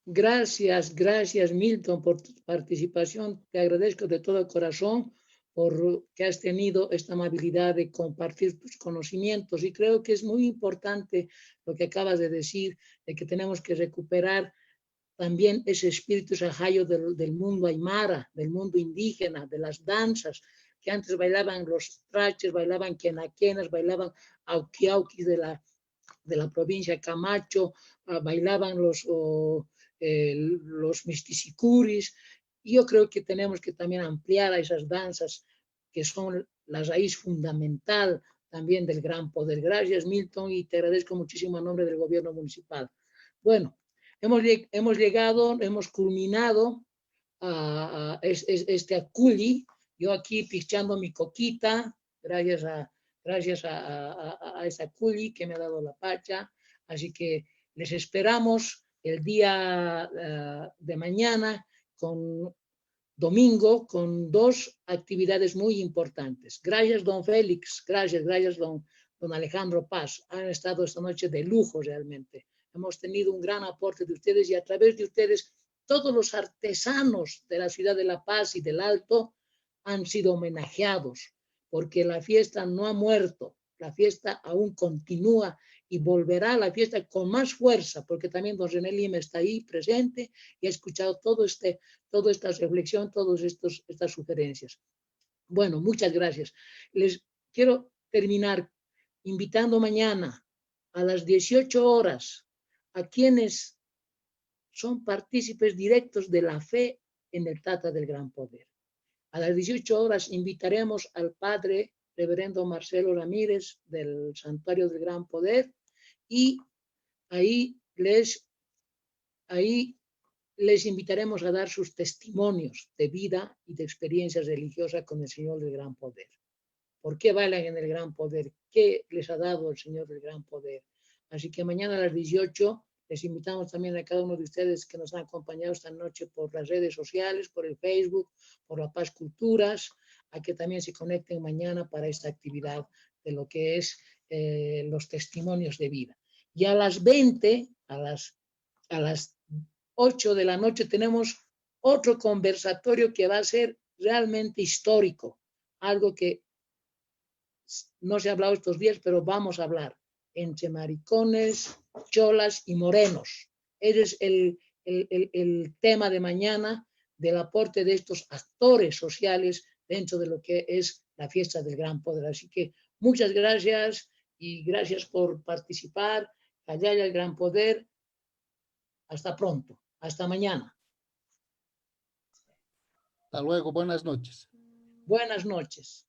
Gracias, gracias Milton por tu participación. Te agradezco de todo corazón por que has tenido esta amabilidad de compartir tus conocimientos y creo que es muy importante lo que acabas de decir, de que tenemos que recuperar también ese espíritu sahayo del mundo aymara, del mundo indígena, de las danzas, que antes bailaban los traches, bailaban quenaquenas, bailaban auquiauquis de la provincia Camacho, bailaban los misticicuris. Yo creo que tenemos que también ampliar a esas danzas que son la raíz fundamental también del Gran Poder. Gracias, Milton, y te agradezco muchísimo en nombre del gobierno municipal. Bueno, hemos culminado este aculi, yo aquí pichando mi coquita, gracias a esa culi que me ha dado la pacha. Así que les esperamos el día de mañana, domingo, con 2 actividades muy importantes. Gracias, don Félix. Gracias, don Alejandro Paz. Han estado esta noche de lujo realmente. Hemos tenido un gran aporte de ustedes y a través de ustedes todos los artesanos de la ciudad de La Paz y del Alto han sido homenajeados, porque la fiesta no ha muerto, la fiesta aún continúa y volverá la fiesta con más fuerza, porque también don René Lima está ahí presente y ha escuchado toda esta reflexión, todas estas sugerencias. Bueno, muchas gracias. Les quiero terminar invitando mañana a las 18 horas a quienes son partícipes directos de la fe en el Tata del Gran Poder. A las 18 horas invitaremos al padre reverendo Marcelo Ramírez del Santuario del Gran Poder y ahí les invitaremos a dar sus testimonios de vida y de experiencias religiosas con el Señor del Gran Poder. ¿Por qué bailan en el Gran Poder? ¿Qué les ha dado el Señor del Gran Poder? Así que mañana a las 18 les invitamos también a cada uno de ustedes que nos han acompañado esta noche por las redes sociales, por el Facebook, por La Paz Culturas, a que también se conecten mañana para esta actividad de lo que es los testimonios de vida. Y a las 20, a las 8 de la noche tenemos otro conversatorio que va a ser realmente histórico, algo que no se ha hablado estos días, pero vamos a hablar entre maricones, cholas y morenos. Ese es el tema de mañana del aporte de estos actores sociales dentro de lo que es la fiesta del Gran Poder. Así que muchas gracias y gracias por participar. Allá hay el Gran Poder. Hasta pronto. Hasta mañana. Hasta luego. Buenas noches. Buenas noches.